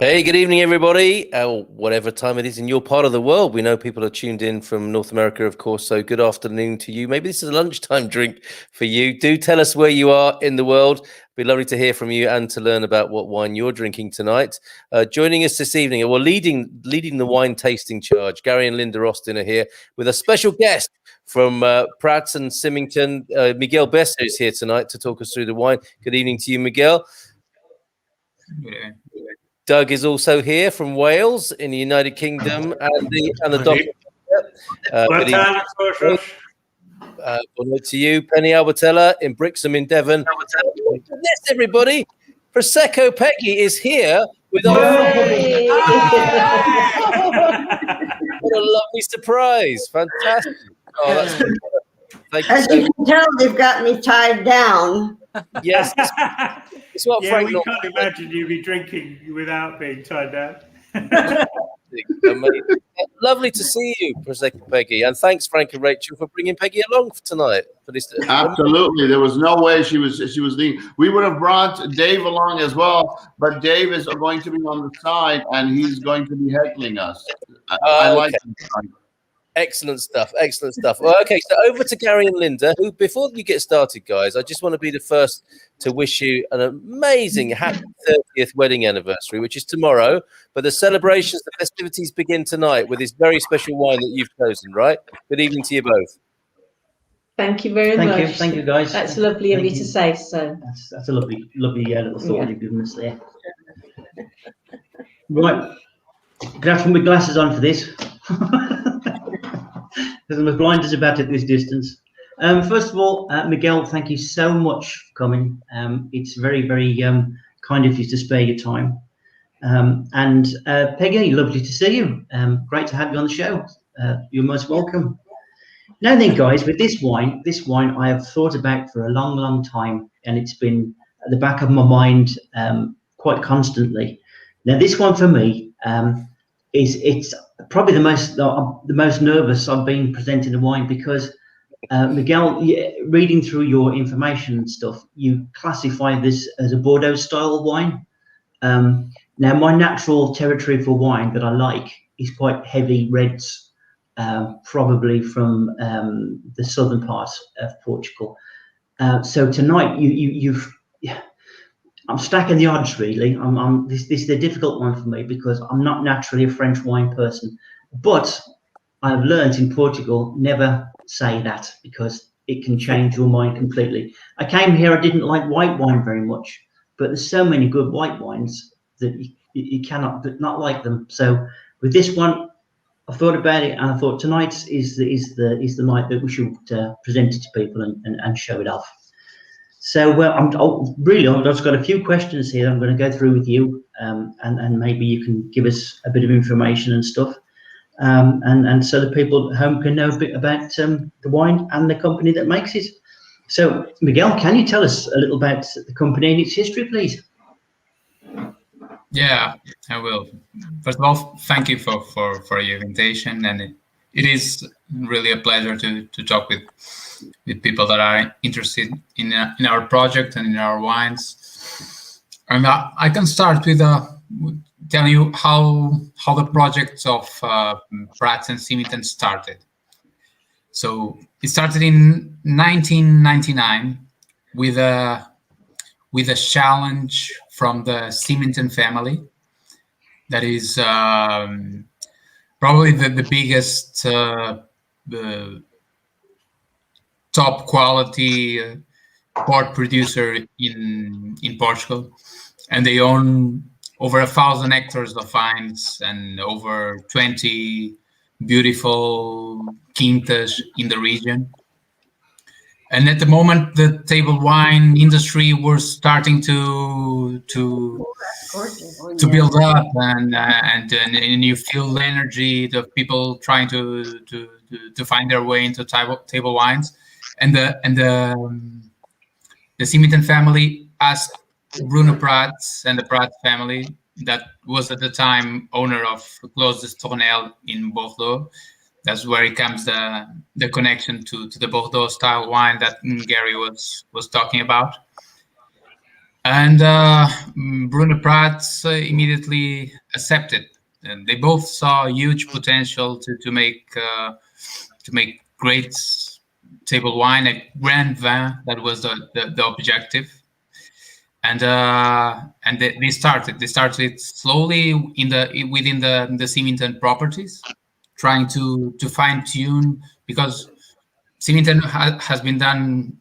Hey, good evening, everybody. Whatever time it is in your part of the world. We know people are tuned in from North America, of course, so good afternoon to you. Maybe this is a lunchtime drink for you. Do tell us where you are in the world. It'd be lovely to hear from you and to learn about what wine you're drinking tonight. Joining us this evening, well, leading the wine tasting charge, Gary and Linda Austin are here with a special guest from Prats and Symington. Miguel Besser is here tonight to talk us through the wine. Good evening to you, Miguel. Yeah. Doug is also here from Wales in the United Kingdom, and the doctor. Good night to you, Penny Albertella in Brixham in Devon. Look at this, everybody! Prosecco Peggy is here with our. What a lovely surprise! Fantastic! Oh, that's thank you. As you can tell, they've got me tied down. Yes. It's what yeah, we can't imagine you be drinking without being tied down. Amazing. Lovely to see you, Prosecco Peggy, and thanks, Frank and Rachel, for bringing Peggy along tonight for this. Absolutely, there was no way she was leaving. We would have brought Dave along as well, but Dave is going to be on the side, and he's going to be heckling us. I like him. Excellent stuff. Excellent stuff. Well, okay, so over to Gary and Linda, who, before you get started, guys, I just want to be the first to wish you an amazing happy 30th wedding anniversary, which is tomorrow. But the celebrations, the festivities begin tonight with this very special wine that you've chosen, right? Good evening to you both. Thank you very much. Thank you, guys. That's lovely of you to say so. That's a lovely little thought you've given us there. Right, gonna have to put my glasses on for this. Because I'm as blind as a bat at this distance. First of all, Miguel, thank you so much for coming. It's very, very kind of you to spare your time. And Peggy, lovely to see you. Great to have you on the show. You're most welcome. Now then, guys, with this wine I have thought about for a long, long time, and it's been at the back of my mind quite constantly. Now, this one for me it's probably the most nervous I've been presenting a wine because Miguel, reading through your information and stuff, you classify this as a Bordeaux style wine. Now my natural territory for wine that I like is quite heavy reds, probably from the southern part of Portugal. So tonight I'm stacking the odds, really. This is a difficult one for me because I'm not naturally a French wine person, but I've learned in Portugal never say that because it can change your mind completely. I came here, I didn't like white wine very much, but there's so many good white wines that you cannot not like them. So with this one, I thought about it and I thought tonight is the night that we should present it to people and show it off. So I've just got a few questions here I'm going to go through with you, and maybe you can give us a bit of information and stuff, and so the people at home can know a bit about the wine and the company that makes it. So Miguel, can you tell us a little about the company and its history, please? Yeah, I will. First of all, thank you for your invitation, and it is really a pleasure to talk with people that are interested in our project and in our wines. And I can start with telling you how the project of Prats and Symington started. So it started in 1999 with a challenge from the Symington family. That is probably the biggest top quality port producer in Portugal, and they own over 1,000 hectares of vines and over 20 beautiful quintas in the region. And at the moment, the table wine industry was starting to build up, and you feel the energy of people trying to find their way into table wines. And the Symington family asked Bruno Prats and the Prats family, that was at the time owner of Clos de Tournelle in Bordeaux. That's where it comes the connection to the Bordeaux style wine that Gary was talking about. And Bruno Prats immediately accepted, and they both saw huge potential to make great table wine, a grand vin. That was the objective. And they started slowly within the Symington properties, trying to fine tune, because Symington has been done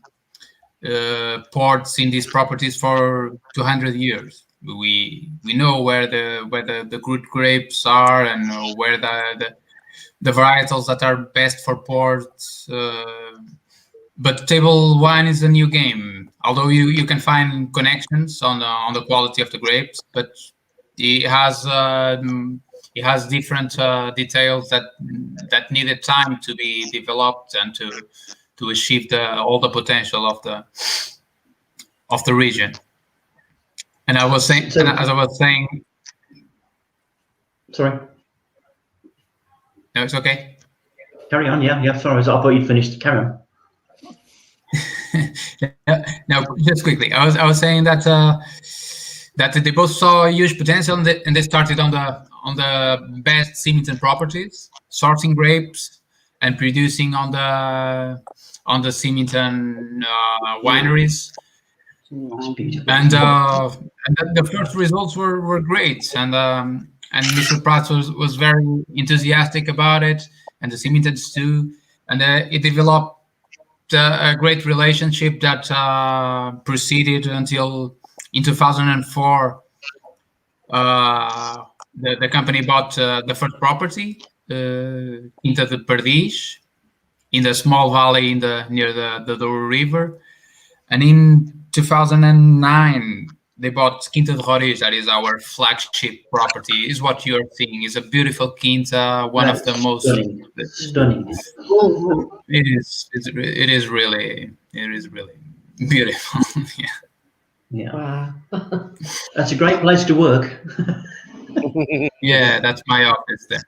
ports in these properties for 200 years. We know where the good grapes are, and where the varietals that are best for ports. But table wine is a new game. Although you can find connections on the quality of the grapes, but it has different details that needed time to be developed and to achieve all the potential of the region. And I was saying, So- and as I was saying, Sorry, no, it's okay. carry on. Yeah. Sorry, I thought you'd finished. Carry on. Now, just quickly, I was saying that they both saw huge potential, and they started on the best Symington properties, sourcing grapes and producing on the Symington wineries. It's beautiful. And the first results were great, and Mr. Prats was very enthusiastic about it, and the Symingtons too, and it developed a great relationship that proceeded until in 2004. The company bought the first property, Quinta de Perdiz, in the small valley near the Douro River, and in 2009 they bought Quinta de Roriz. That is our flagship property. Is what you're seeing. Is a beautiful quinta, one of the most stunning. It is really beautiful. Yeah, Wow. that's a great place to work. Yeah, that's my office there.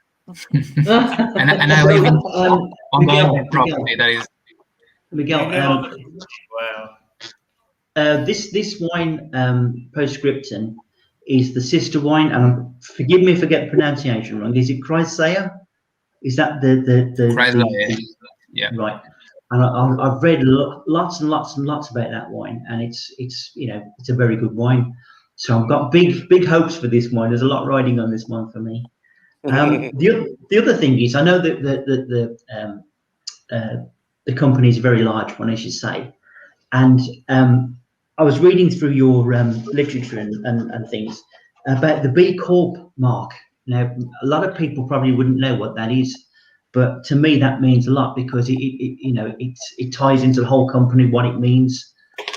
and I live on the property. That is Miguel. Wow. This wine, Post Scriptum, is the sister wine, and forgive me if I get the pronunciation wrong. Is it Chrysaea? Is that the Chrysaea? Yeah. Right. And I've read lots and lots and lots about that wine, and it's a very good wine. So I've got big hopes for this wine. There's a lot riding on this one for me. The other thing is, I know that the company is a very large one, as you say, and I was reading through your literature and things about the B Corp mark. Now, a lot of people probably wouldn't know what that is, but to me that means a lot, because it ties into the whole company, what it means,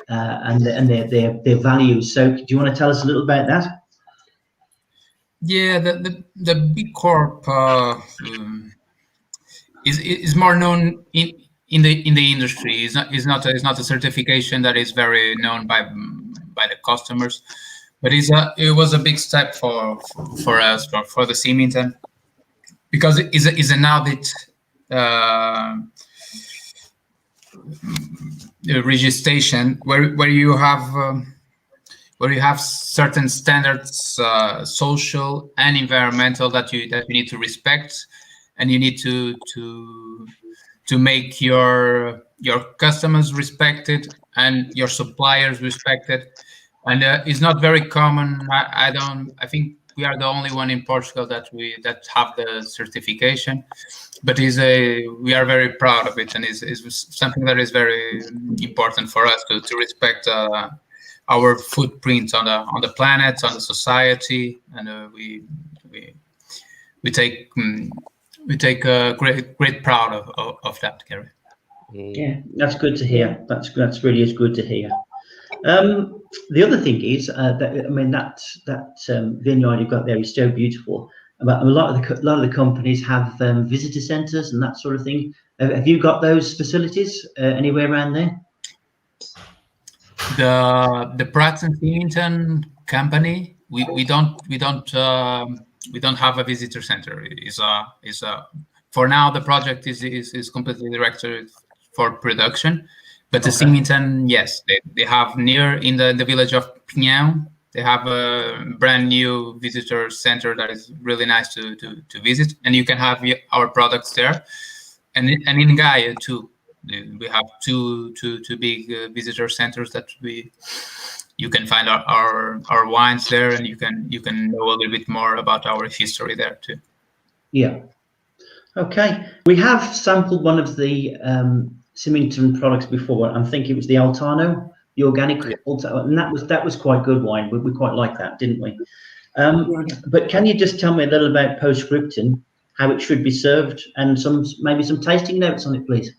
and their values. So, do you want to tell us a little about that? Yeah, the B Corp is more known in the industry. Is not a certification that is very known by the customers, but it was a big step for us, for the Symington, because it is an audit registration where you have certain standards, social and environmental, that you need to respect, and you need to make your customers respected and your suppliers respected. And it's not very common. I think we are the only one in Portugal that have the certification, but we are very proud of it, and is something that is very important for us to respect our footprint on the planet, on the society, and we take great proud of that, Gary. Yeah, that's good to hear. That's really good to hear. The other thing is that vineyard you've got there is so beautiful. But a lot of the companies have visitor centres and that sort of thing. Have you got those facilities anywhere around there? The Prats Symington company, we don't have a visitor center. For now the project is completely directed for production, But the Symington, yes, they have near in the village of Pinhão, they have a brand new visitor center that is really nice to visit, and you can have our products there, and in Gaia too. We have two big visitor centers that you can find our wines there, and you can know a little bit more about our history there too. Yeah. Okay. We have sampled one of the Symington products before. I think it was the Altano, the organic Altano, and that was quite good wine. We quite liked that, didn't we? But can you just tell me a little about Post Scriptum, how it should be served, and maybe some tasting notes on it, please?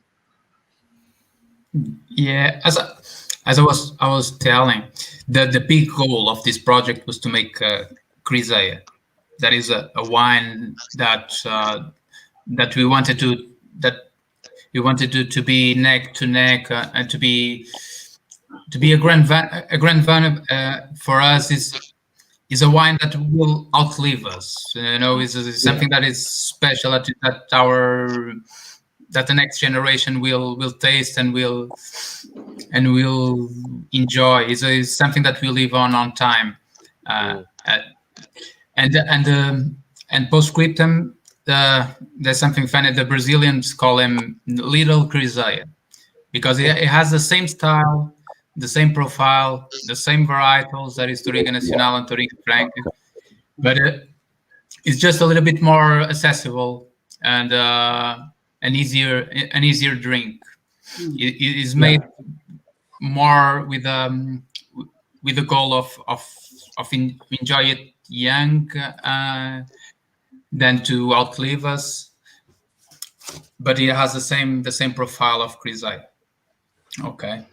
Yeah, as I was telling, the big goal of this project was to make Grisaia. That is a wine that we wanted to be neck to neck, and to be a grand vin for us is a wine that will outlive us. You know, is something that is special that the next generation will taste and will enjoy. Is something that will live on time. And Post Scriptum, there's something funny. The Brazilians call him Little Grisaia, because it has the same style, the same profile, the same varietals that is Touriga Nacional and Touriga Franca, but it's just a little bit more accessible and an easier drink. It is made more with the goal of enjoy it young than to outlive us, but it has the same profile of Grisaia. Okay,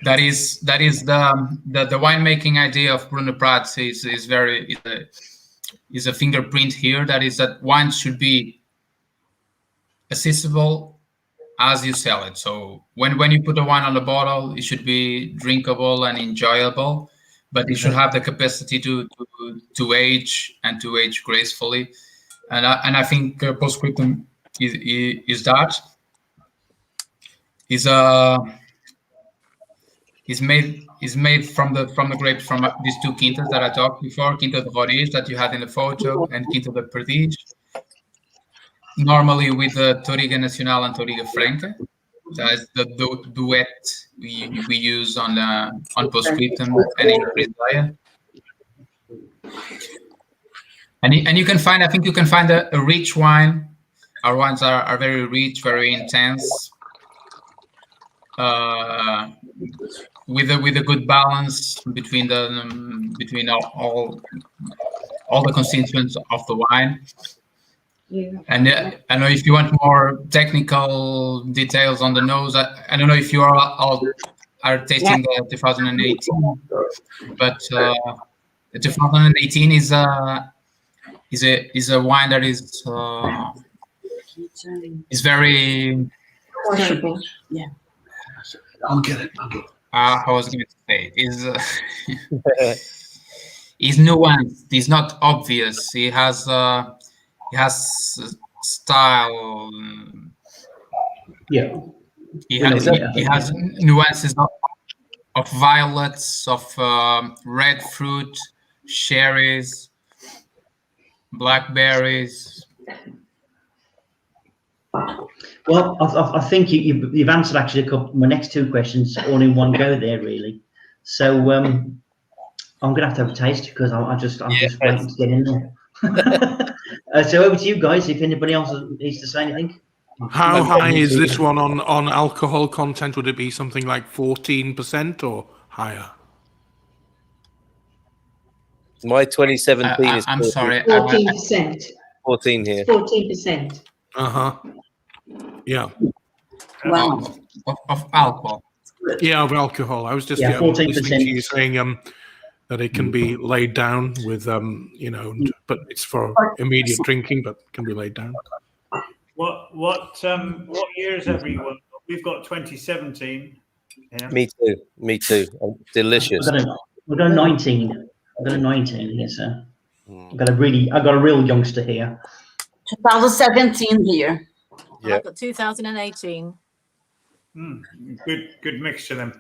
that is the winemaking idea of Bruno Prats is a fingerprint here. That is that wine should be accessible as you sell it. So when you put a wine on the bottle, it should be drinkable and enjoyable, but it should have the capacity to age and to age gracefully. And I think Post Scriptum is that. Is made from the grapes from these two quintas that I talked before, Quinta de Roriz that you had in the photo, and Quinta de Perdiz. Normally with the Touriga Nacional and Touriga Franca. That's the duet we use on Post Scriptum and in Grisaia. And you can find, I think you can find a rich wine. Our wines are very rich, very intense, with a good balance between all the constituents of the wine. Yeah. And I know if you want more technical details on the nose, I don't know if you are tasting the 2018, but the 2018 is a wine that is very Washable. Yeah. I'll get it. I was going to say is nuanced. It's not obvious. It has style. Yeah. It has nuances of violets, of red fruit, cherries, blackberries. Well, I think you've answered actually my next two questions all in one go there, really. So I'm gonna have to have a taste because I'm just waiting to get in there. So over to you guys. If anybody else needs to say anything. How high is this one on alcohol content? Would it be something like 14% or higher? My 2017 is. I'm sorry. 14%. 14 here. 14%. Yeah. Wow. Of alcohol. Yeah, of alcohol. I was just 14%. listening to you saying that it can be laid down with but it's for immediate drinking, but can be laid down. What years everyone? We've got 2017. Yeah. Me too. Delicious. We've got a 19. I've got a 19 here, so I've got a real youngster here. 2017 here. Yeah. I've got 2018. Good mixture then.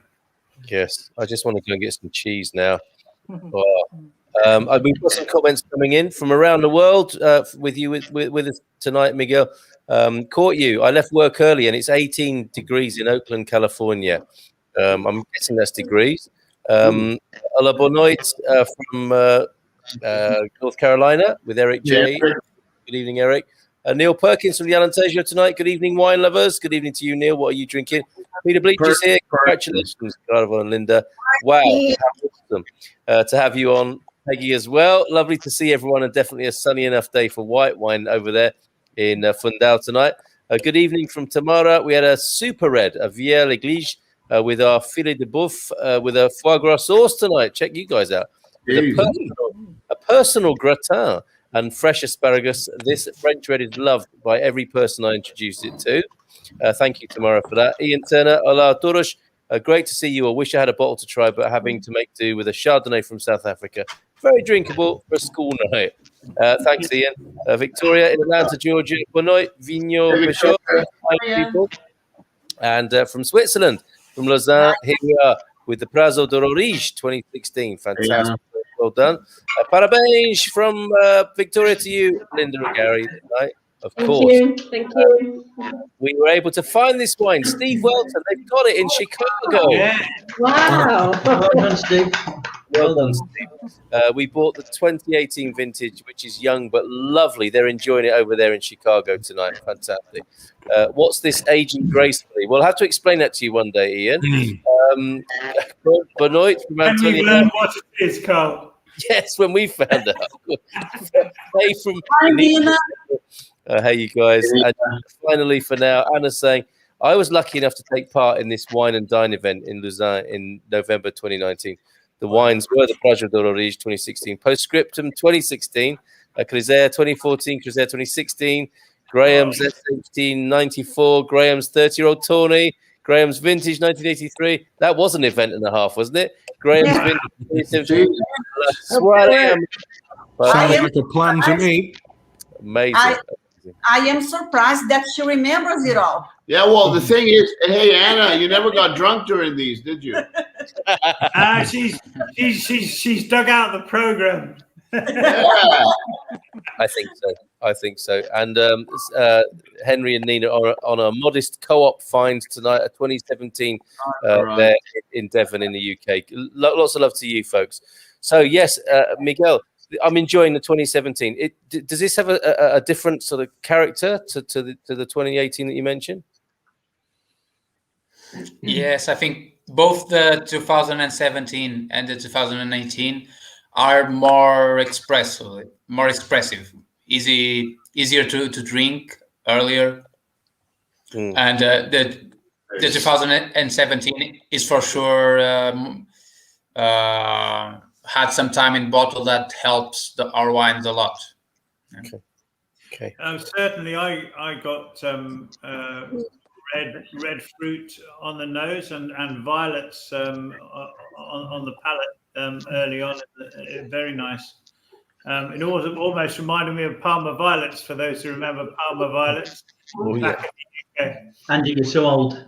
Yes, I just want to go and get some cheese now. We've got some comments coming in from around the world with us tonight, Miguel. Caught you. I left work early and it's 18 degrees in Oakland, California. I'm guessing that's degrees. Hola, boa noite from North Carolina with Eric J. Yeah. Good evening, Eric. Neil Perkins from the Alentejo tonight. Good evening, wine lovers. Good evening to you, Neil. What are you drinking? Peter Bleach is here. Congratulations, Carnival and Linda. Wow, how awesome to have you on, Peggy, as well. Lovely to see everyone, and definitely a sunny enough day for white wine over there in Fundão tonight. Good evening from Tamara. We had a super red, a Vieille Église, with our filet de boeuf with a foie gras sauce tonight. Check you guys out. With a personal gratin and fresh asparagus. This French red is loved by every person I introduced it to. Thank you, Tamara, for that. Ian Turner, hola a todos. Great to see you. I wish I had a bottle to try, but having to make do with a Chardonnay from South Africa. Very drinkable for a school night. Thanks, Ian. Victoria in Atlanta, Georgia. Boa noite, vinho-based. People. And from Switzerland, from Lausanne, here we are with the Prats Douro Tinto 2016. Fantastic. Yeah. Well done. Parabéns from Victoria to you, Linda and Gary, tonight. Of course. Thank you. We were able to find this wine. Steve Welton, they've got it in Chicago. Yeah. Wow. Well done, Steve. Well done, Steve. We bought the 2018 vintage, which is young but lovely. They're enjoying it over there in Chicago tonight. Fantastic. What's this aging gracefully? We'll have to explain that to you one day, Ian. Benoit from When you Antonio. learn what it is, Carl. Yes, when we found out. Hey, from hey, you guys. And finally, for now, Anna's saying, I was lucky enough to take part in this wine and dine event in Lausanne in November 2019. The wines were the Prats Douro Tinto 2016, Post Scriptum 2016, Crisea 2014, Crisea 2016, Graham's S1894, Graham's 30-year-old Tawny, Graham's Vintage 1983. That was an event and a half, wasn't it? Graham's Vintage. Sounds like a plan to me. Amazing. I am surprised that she remembers it all. Yeah, well, the thing is, hey, Anna, you never got drunk during these, did you? She's dug out the program. Yeah. I think so. And Henry and Nina are on a modest co-op find tonight, a 2017 there in Devon in the UK. Lots of love to you folks. So yes, Miguel, I'm enjoying the 2017. Does this have a different sort of character to the 2018 that you mentioned? Yes, I think both the 2017 and the 2018 are more expressive, easier to drink earlier. And the 2017 is for sure had some time in bottle that helps our wines a lot. Okay. Certainly, I got red fruit on the nose and violets on the palate early on. Very nice. It almost reminded me of Palmer violets, for those who remember Palmer violets. Oh, yeah. Andy, you're so old.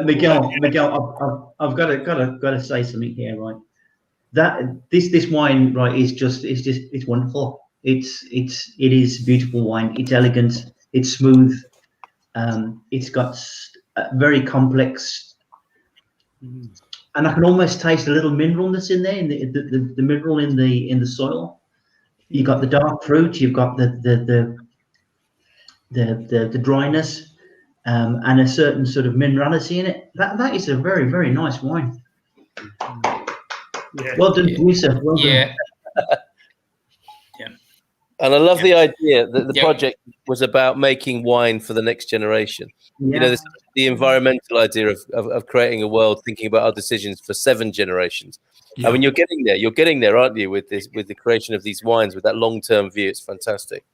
Miguel, I've got to say something here, right? That this wine, right, it's wonderful. It is beautiful wine. It's elegant. It's smooth. It's got very complex, and I can almost taste a little mineralness in there. In the mineral in the soil. You got the dark fruit. You've got the dryness. And a certain sort of minerality in it. That is a very, very nice wine. Yeah. Well done, Lisa. Well done. Yeah. And I love the idea that the project was about making wine for the next generation. Yeah. You know, the environmental idea of creating a world, thinking about our decisions for 7 generations. Yeah. I mean, you're getting there, aren't you, with the creation of these wines, with that long-term view. It's fantastic.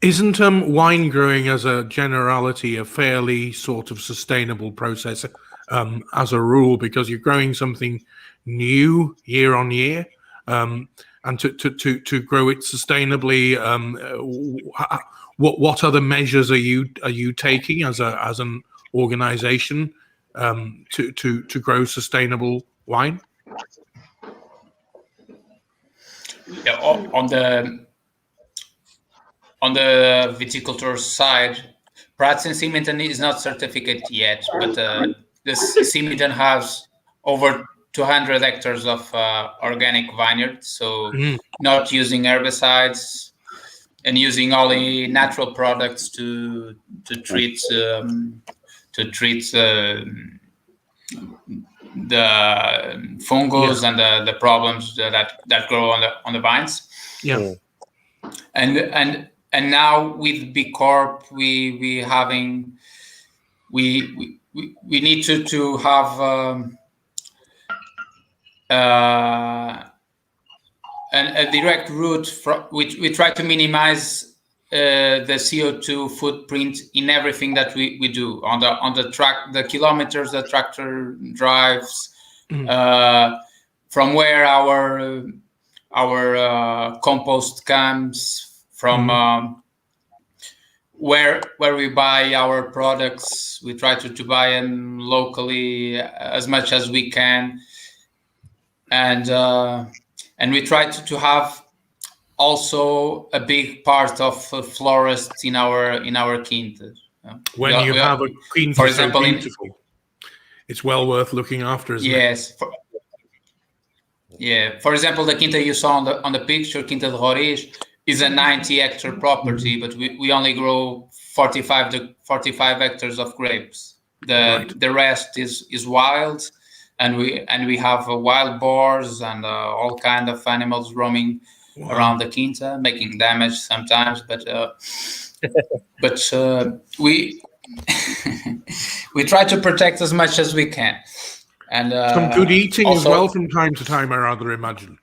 Isn't wine growing as a generality a fairly sort of sustainable process as a rule, because you're growing something new year on year? and to grow it sustainably? What other measures are you taking as an organization to grow sustainable wine? Yeah, on the viticulture side, Prats Symington is not certificate yet, but the Symington has over 200 hectares of organic vineyards, so not using herbicides and using only natural products to treat the fungus and the problems that grow on the vines. Yeah. And now with B Corp, we need to have a direct route from which we try to minimize the CO2 footprint in everything that we do on the track, the kilometers the tractor drives, from where our compost comes from, where we buy our products. We try to buy them locally as much as we can, and we try to have also a big part of florists in our quinta. When you have a quinta, for example, so beautiful, it's well worth looking after, isn't it? Yes. For example, the quinta you saw on the picture, Quinta de Roriz, is a 90-hectare property, but we only grow 45 hectares of grapes. The rest is wild, and we have wild boars and all kind of animals roaming around the quinta, making damage sometimes. But we we try to protect as much as we can. And some good eating also, as well from time to time, I rather imagine.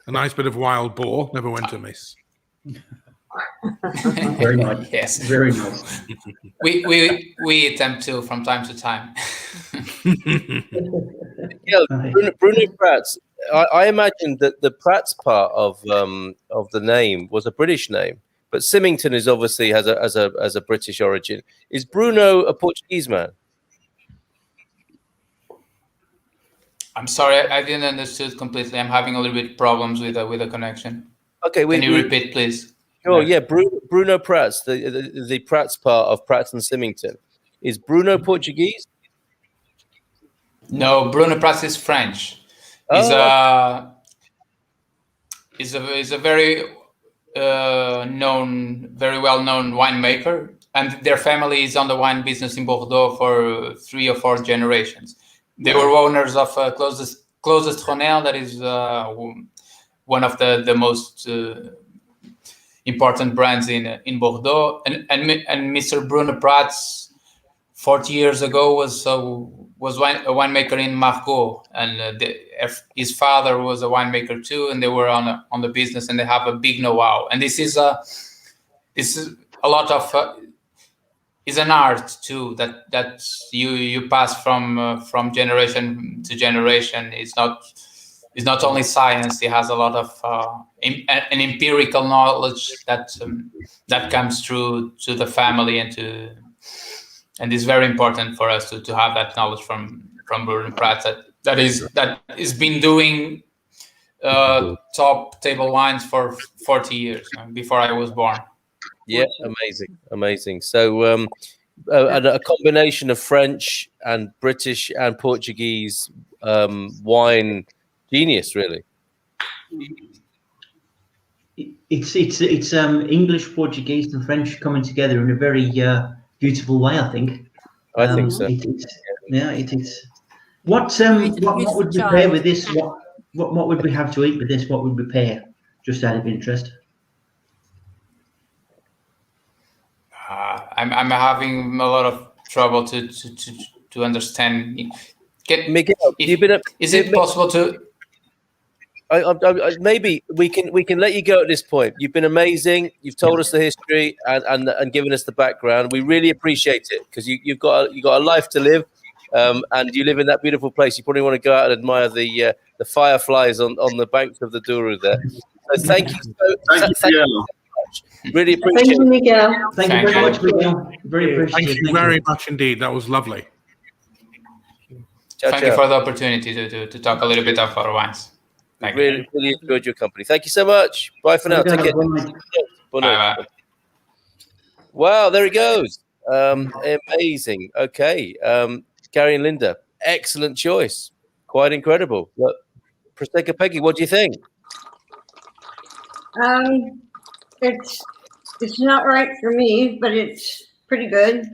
A nice bit of wild boar never went amiss. Very nice. Yes, very nice. We eat them too from time to time. Yeah, Bruno Prats. I imagined that the Prats part of the name was a British name, but Symington is obviously has a British origin. Is Bruno a Portuguese man? I'm sorry, I didn't understand completely. I'm having a little bit problems with the connection. Okay, can you repeat, please? Oh yeah, Bruno Prats, the Prats part of Prats and Symington. Is Bruno Portuguese? No, Bruno Prats is French. He's a very very well-known winemaker, and their family is on the wine business in Bordeaux for 3 or 4 generations. They were owners of Closest Ronel, that is one of the most important brands in Bordeaux. And Mr. Bruno Prats, 40 years ago, was a winemaker in Margaux, and his father was a winemaker too, and they were on the business, and they have a big know-how. And this is a lot of is an art too that you pass from generation to generation. It's not only science. It has a lot of an empirical knowledge that comes through to the family, and it's very important for us to have that knowledge from Bruno Prats that is been doing top table wines for 40 years before I was born. Yeah, amazing. So a combination of French and British and Portuguese wine genius, really. It's English, Portuguese, and French coming together in a very beautiful way, I think. I think so. It is. What would we pair with this? What would we have to eat with this? What would we pair? Just out of interest. I'm having a lot of trouble to understand. Miguel, is it possible to? Maybe we can let you go at this point. You've been amazing. You've told us the history and given us the background. We really appreciate it because you've got a life to live, and you live in that beautiful place, you probably want to go out and admire the fireflies on the banks of the Douro there. So thank you so much. Really appreciate Thank you, it. Miguel. Thank you very much, Miguel. Very appreciative. Thank you very much indeed. That was lovely. Ciao, Thank you ciao. for the opportunity to talk a little bit of our wines. Thank you. Really enjoyed your company. Thank you so much. Bye for now. Take care. Bye-bye. Wow, there he goes. Amazing. Okay. Gary and Linda, excellent choice. Quite incredible. Look, Prosecco Peggy, what do you think? It's not right for me, but it's pretty good.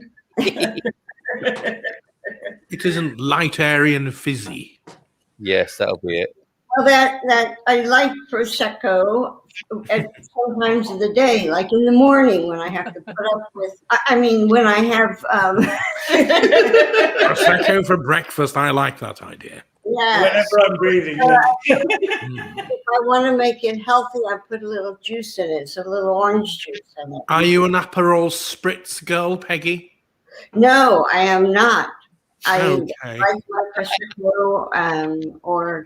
It isn't light, airy, and fizzy. Yes, that'll be it. Well, that I like Prosecco at some times of the day, like in the morning when I have to put up with. When I have. Prosecco for breakfast. I like that idea. Yeah. Whenever I'm breathing. If I want to make it healthy, I put a little juice in it, so a little orange juice in it. Are you an Aperol Spritz girl, Peggy? No, I am not. Okay. I like my Prosecco or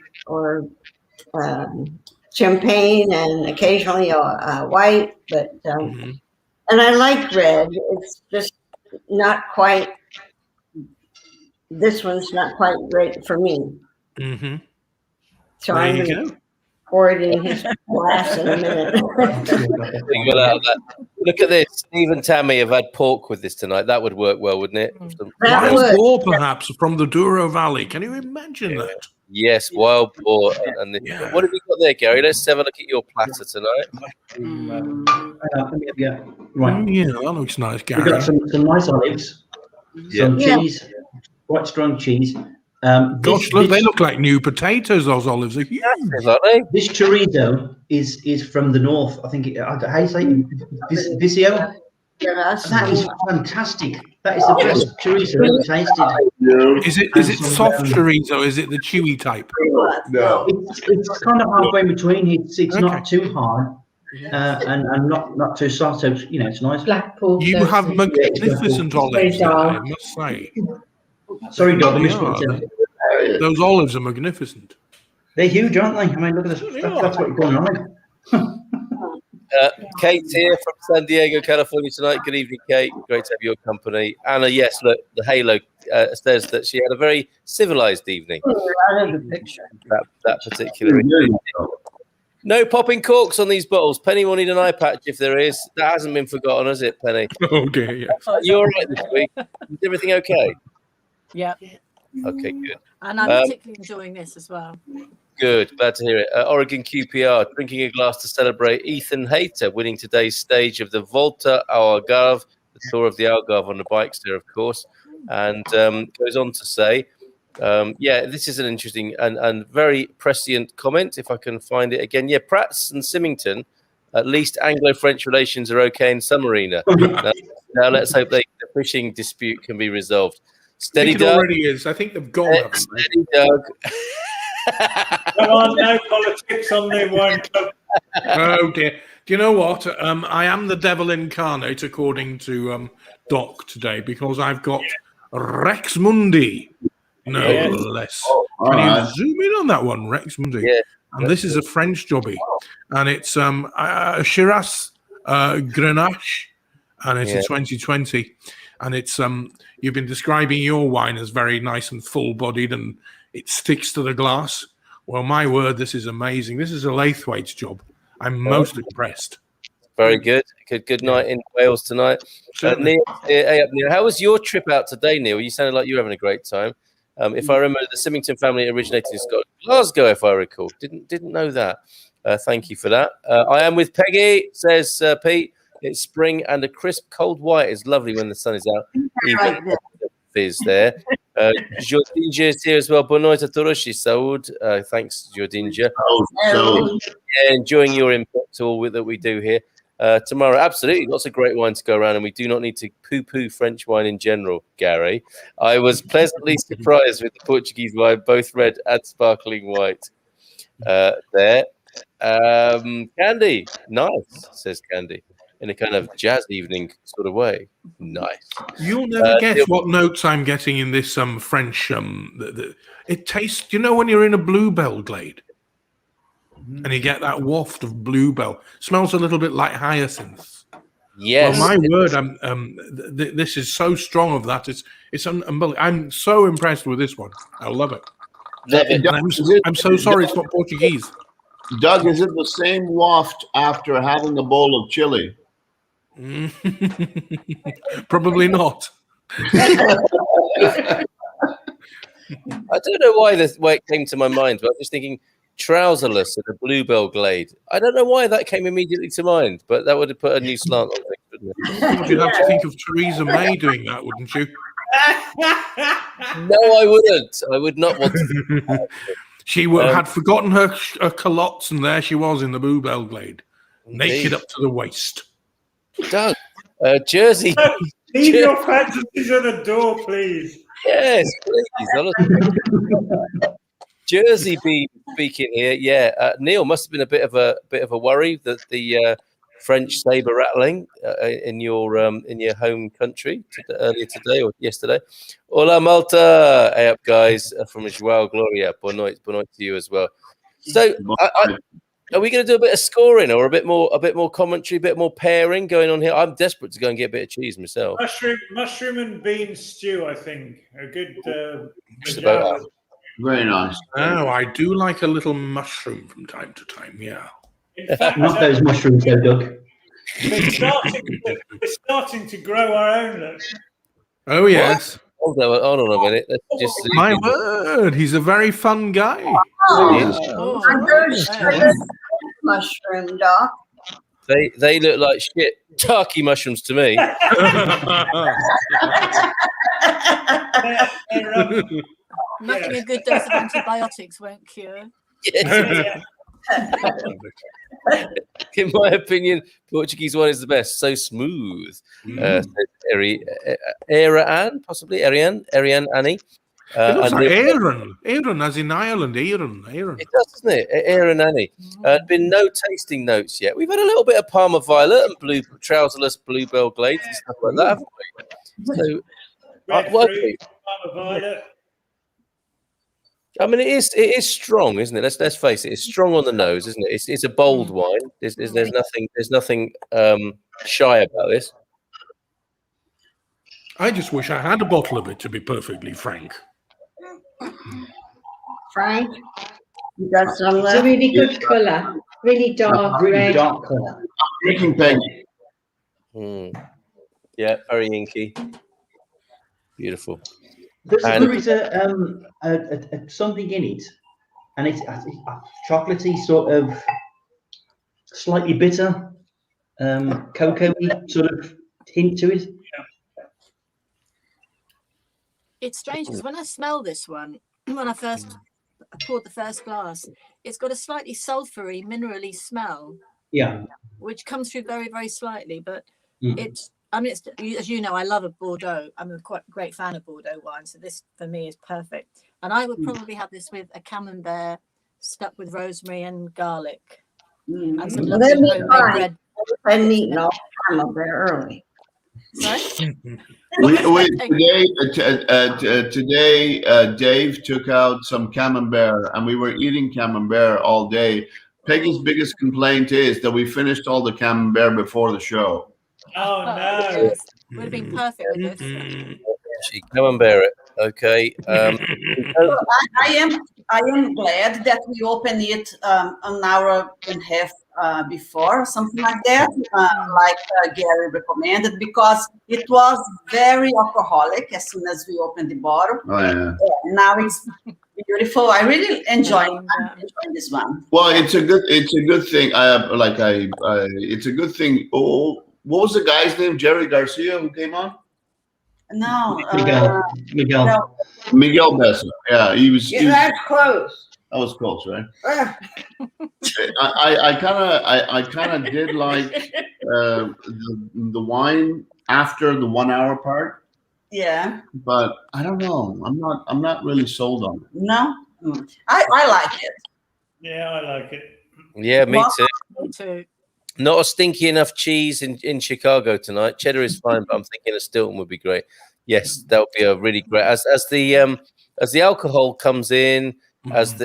champagne and occasionally a white, but and I like red. It's just not quite. This one's not quite right for me. Mm-hmm. So There I'm you going go. to pour it in his glass in a minute. You got out of that. Look at this. Steve and Tammy have had pork with this tonight. That would work well, wouldn't it? That Wild would. boar, perhaps, from the Douro Valley. Can you imagine that? Yes, wild boar. And Yeah. what have you got there, Gary? Let's have a look at your platter tonight. Right. Yeah, that looks nice, We've Gary. got some nice olives, some cheese, quite strong cheese. Gosh, look, they look like new potatoes, those olives. Are huge. Aren't they? This chorizo is from the north. I think, how do you say it? Visio? That is fantastic. That is the best chorizo I've ever tasted. Is it soft chorizo? Is it the chewy type? No. It's kind of halfway between. It's Okay. not too hard and not too soft. So it's nice. Blackpool. You have magnificent olives, there, dark. I must say. Sorry, Doug. I They missed are. what you said. Those olives are magnificent. They're huge, aren't they? I mean, look at this. That's what you're going on. Kate's here from San Diego, California tonight. Good evening, Kate. Great to have your company. Anna, yes, look, the halo says that she had a very civilized evening. I have the picture. That particular evening. No popping corks on these bottles. Penny will need an eye patch if there is. That hasn't been forgotten, has it, Penny? Oh dear, yes. You all right this week? Is everything okay? Yeah. Okay, good. And I'm particularly enjoying this as well. Good, glad to hear it. Oregon QPR, drinking a glass to celebrate Ethan Hayter winning today's stage of the Volta ao Algarve, the tour of the Algarve on the bikes there, of course. And goes on to say, this is an interesting and very prescient comment, if I can find it again. Yeah, Prats and Symington, at least Anglo-French relations are okay in some arena. Now let's hope the fishing dispute can be resolved. Steady, I think it Doug. already is. I think they've gone. Haven't they? Steady, Doug. Come on, no politics on the wine club. Oh dear. Do you know what? I am the devil incarnate, according to Doc today, because I've got Rex Mundi, no less. Can you zoom in on that one, Rex Mundi? Yeah. And this is a French jobby, and it's Shiraz Grenache, and it's a 2020, and it's you've been describing your wine as very nice and full-bodied, and it sticks to the glass. Well, my word, this is amazing. This is a Laithwaite's job. I'm most impressed. Very good. Good night in Wales tonight. Neil, hey up, Neil. How was your trip out today, Neil? You sounded like you were having a great time. If I remember, the Symington family originated in Scotland, Glasgow, if I recall. Didn't know that. Thank you for that. I am with Peggy, says Pete. It's spring and a crisp cold white is lovely when the sun is out. Even fizz there. Jordinja is here as well. Boa noite a todos e saúde. Thanks, Jordinja. Yeah, enjoying your input to all that we do here. Tomorrow, absolutely, lots of great wine to go around, and we do not need to poo-poo French wine in general, Gary. I was pleasantly surprised with the Portuguese wine, both red and sparkling white. There. Candy, nice, says Candy. in a kind of jazz evening sort of way. Nice. You'll never guess what notes I'm getting in this French. It tastes. You know when you're in a bluebell glade, and you get that waft of bluebell. Smells a little bit like hyacinths. Yes. Well, my word, this is so strong of that. It's unbelievable. I'm so impressed with this one. I love it. I'm so sorry it's not Portuguese. Doug, is it the same waft after having a bowl of chili? Probably not. I don't know why it came to my mind, but I was thinking trouserless in a bluebell glade. I don't know why that came immediately to mind, but that would have put a new slant on things, wouldn't it? You'd have to think of Theresa May doing that, wouldn't you? No, I wouldn't. I would not want to. She had forgotten her culottes, and there she was in the bluebell glade, naked up to the waist. Doug, Jersey. Leave your fantasies at the door, please. Yes, please. Honestly. Jersey Bean speaking here. Yeah, Neil must have been a bit of a worry that the French saber rattling in your home country earlier today or yesterday. Hola Malta, hey up guys from João Gloria. Boa noite to you as well. So, are we going to do a bit of scoring or a bit more commentary, a bit more pairing going on here? I'm desperate to go and get a bit of cheese myself. Mushroom and bean stew, I think. A good. Very nice. Oh, I do like a little mushroom from time to time. Yeah. In fact, Not those mushrooms, though, Doug. we're starting to grow our own. Look. Oh yes. Hold on a minute. Let's just see. My word, he's a very fun guy. Oh, mushroom, Doc. They look like shit turkey mushrooms to me. Nothing a good dose of antibiotics won't cure. Yes. In my opinion, Portuguese wine is the best. So smooth. Ariane, possibly Ariane Annie. It looks like Aaron, as in Ireland. Aaron. It does, doesn't it? Aaron Annie. Been no tasting notes yet. We've had a little bit of Parma Violet and trouserless bluebell glades and stuff like that, haven't we? So, Parma Violet. I mean, it is strong, isn't it? Let's face it. It's strong on the nose, isn't it? It's a bold wine. There's nothing shy about this. I just wish I had a bottle of it, to be perfectly frank. Frank, you got some It's a left? really good colour. Really dark red. Dark colour. Drinking Peggy. Yeah, very inky. Beautiful. There is a something in it, and it's a chocolatey sort of, slightly bitter, cocoa-y sort of hint to it. It's strange because when I smell this one, when I poured the first glass, it's got a slightly sulphury, minerally smell. Yeah. Which comes through very, very slightly, but it's. I mean, it's, as you know, I love a Bordeaux. I'm a quite great fan of Bordeaux wine, so this for me is perfect. And I would probably have this with a camembert stuck with rosemary and garlic. And some lovely homemade bread. I'm eating all camembert early. Sorry? Today, Dave took out some camembert, and we were eating camembert all day. Peggy's biggest complaint is that we finished all the camembert before the show. Oh no! Yes. Would have been perfect with this. She camembert it. Okay. I am glad that we opened it an hour and a half before, something like that, like Gary recommended, because it was very alcoholic as soon as we opened the bottle. Oh yeah. Now it's beautiful. I really enjoying this one. Well, it's a good thing. It's a good thing. Oh, what was the guy's name? Jerry Garcia, who came on? No, Miguel Bessa. Yeah, he was. That's close. That was close, right? I kind of did like the wine after the 1 hour part. Yeah. But I don't know. I'm not really sold on it. No, I like it. Yeah, I like it. Yeah, me too. Me too. Not a stinky enough cheese in Chicago tonight. Cheddar is fine, but I'm thinking a Stilton would be great. Yes, that would be a really great. As the alcohol comes in, as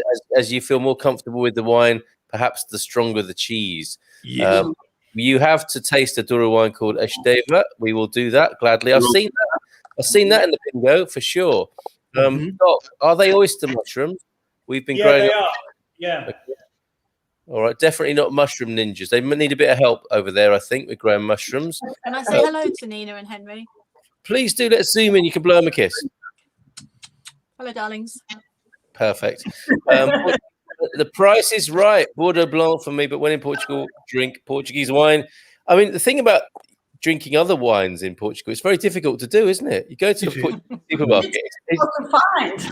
you feel more comfortable with the wine, perhaps the stronger the cheese. Yes. You have to taste a Douro wine called Esteva. We will do that gladly. I've seen that in the bingo for sure. Doc, are they oyster mushrooms? We've been growing. They up. are. Yeah. Okay. All right, definitely not mushroom ninjas. They need a bit of help over there, I think, with growing mushrooms. Can I say hello to Nina and Henry? Please do. Let's zoom in. You can blow them a kiss. Hello, darlings. Perfect. The price is right. Bordeaux Blanc for me, but when in Portugal, drink Portuguese wine. I mean, the thing about drinking other wines in Portugal, it's very difficult to do, isn't it? You go to the supermarket. It's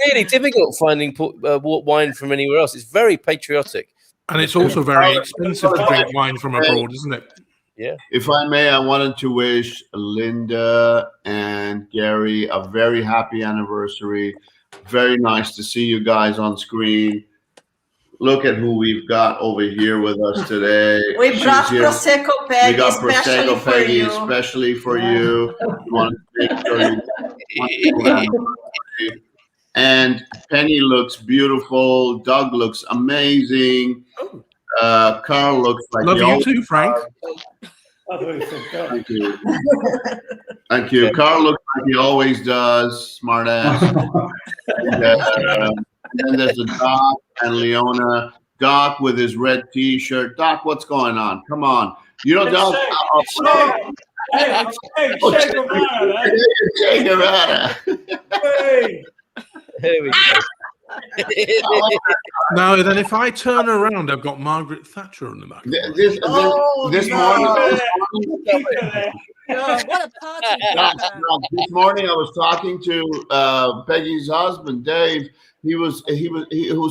really difficult finding wine from anywhere else. It's very patriotic. And it's also very expensive to drink wine from abroad, isn't it? Yeah. If I may, I wanted to wish Linda and Gary a very happy anniversary. Very nice to see you guys on screen. Look at who we've got over here with us today. We brought Prosecco Peggy, we got Prosecco Peggy, especially for you. We want to make sure you and Penny looks beautiful. Doug looks amazing. Carl looks like love you too, Frank. Thank you. Thank you. Carl looks like he always does. Smart ass. And then there's a Doc and Leona. Doc with his red T-shirt. Doc, what's going on? Come on. You know, Doc. Che Guevara. Here we go. Now, then, if I turn around, I've got Margaret Thatcher on the back. This morning I was talking to Peggy's husband, Dave. He was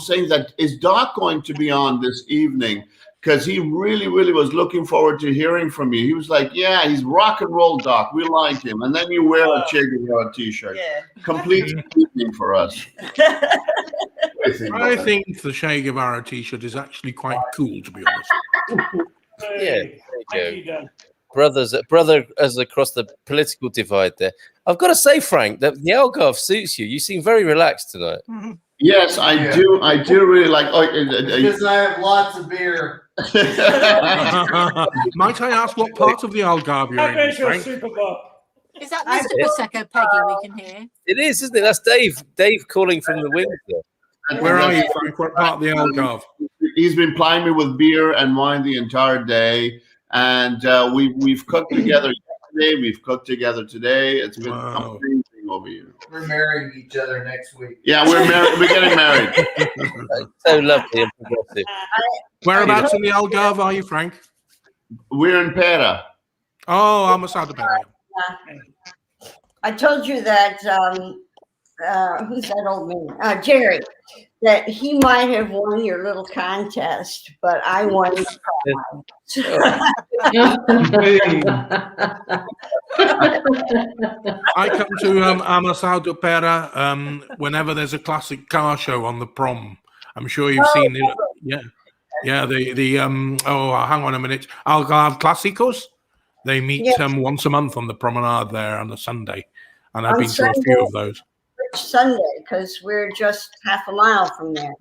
saying that is Doc going to be on this evening? Because he really was looking forward to hearing from you. He was like, yeah, he's rock and roll, Doc. We like him. And then you wear a Che Guevara T-shirt. Yeah. Complete evening for us. I think the Che Guevara T-shirt is actually quite cool, to be honest. Yeah, there you go. Brothers across the political divide there. I've got to say, Frank, that the Algarve suits you. You seem very relaxed tonight. Yes, I do. I do really like. Because I have lots of beer. Might I ask what part of the Algarve you're in, Frank? Is that Mr. Prosecco Peggy we can hear? It is, isn't it? That's Dave. Dave calling from the wings there. Where are you, Frank? What part of the Algarve? He's been plying me with beer and wine the entire day, and we've cooked together yesterday. We've cooked together today. It's been amazing over here. We're marrying each other next week. Yeah, we're married. We're getting married. So lovely and progressive. Whereabouts in the Algarve are you, Frank? We're in Pera. Oh, I'm a South Pera. I told you that who's that old man? Jerry, that he might have won your little contest, but I won the prize. I come to Amassado de Pera whenever there's a classic car show on the prom. I'm sure you've seen it. Yeah. The hang on a minute. Algarve Clásicos. They meet once a month on the promenade there on a Sunday, and I've been to a few of those. Sunday, because we're just half a mile from there.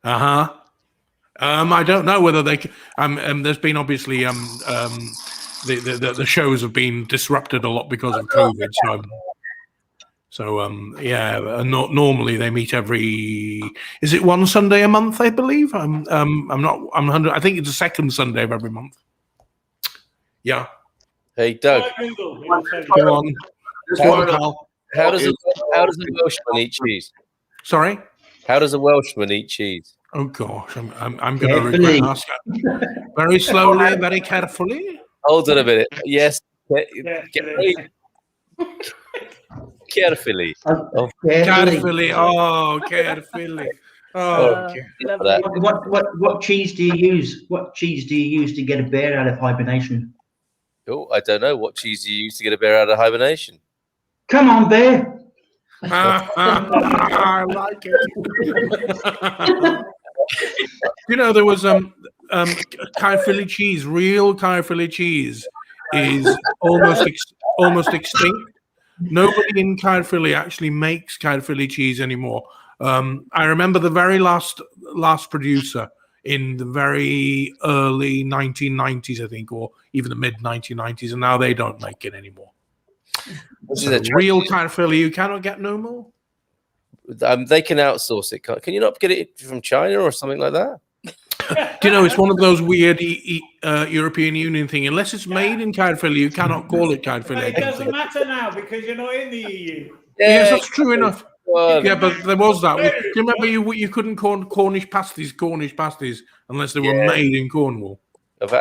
I don't know whether they. There's been obviously the shows have been disrupted a lot because of COVID. Normally they meet every. Is it one Sunday a month? I believe. I'm 100. I think it's the second Sunday of every month. Yeah. Hey, Doug. Go on. How does a Welshman eat cheese? Sorry? How does a Welshman eat cheese? Oh gosh, I'm going to regret asking. Very slowly, very carefully. Hold on a minute. Yes. Carefully. Carefully. Oh, carefully. Oh, what cheese do you use? What cheese do you use to get a bear out of hibernation? Oh, I don't know. What cheese do you use to get a bear out of hibernation? Come on, bear. I like it. You know, there was Caerphilly cheese, real Caerphilly cheese, is almost extinct. Nobody in Caerphilly actually makes Caerphilly cheese anymore. I remember the very last producer in the very early 1990s, I think, or even the mid 1990s, and now they don't make it anymore. So real Caerphilly, you cannot get no more. They can outsource it. Can you not get it from China or something like that? Do you know, it's one of those weird European Union thing. Unless it's made in Caerphilly, you cannot call it Caerphilly. It doesn't matter now because you're not in the EU. Yes, that's true enough. Yeah, but there was that. Do you remember you couldn't call Cornish pasties unless they were made in Cornwall?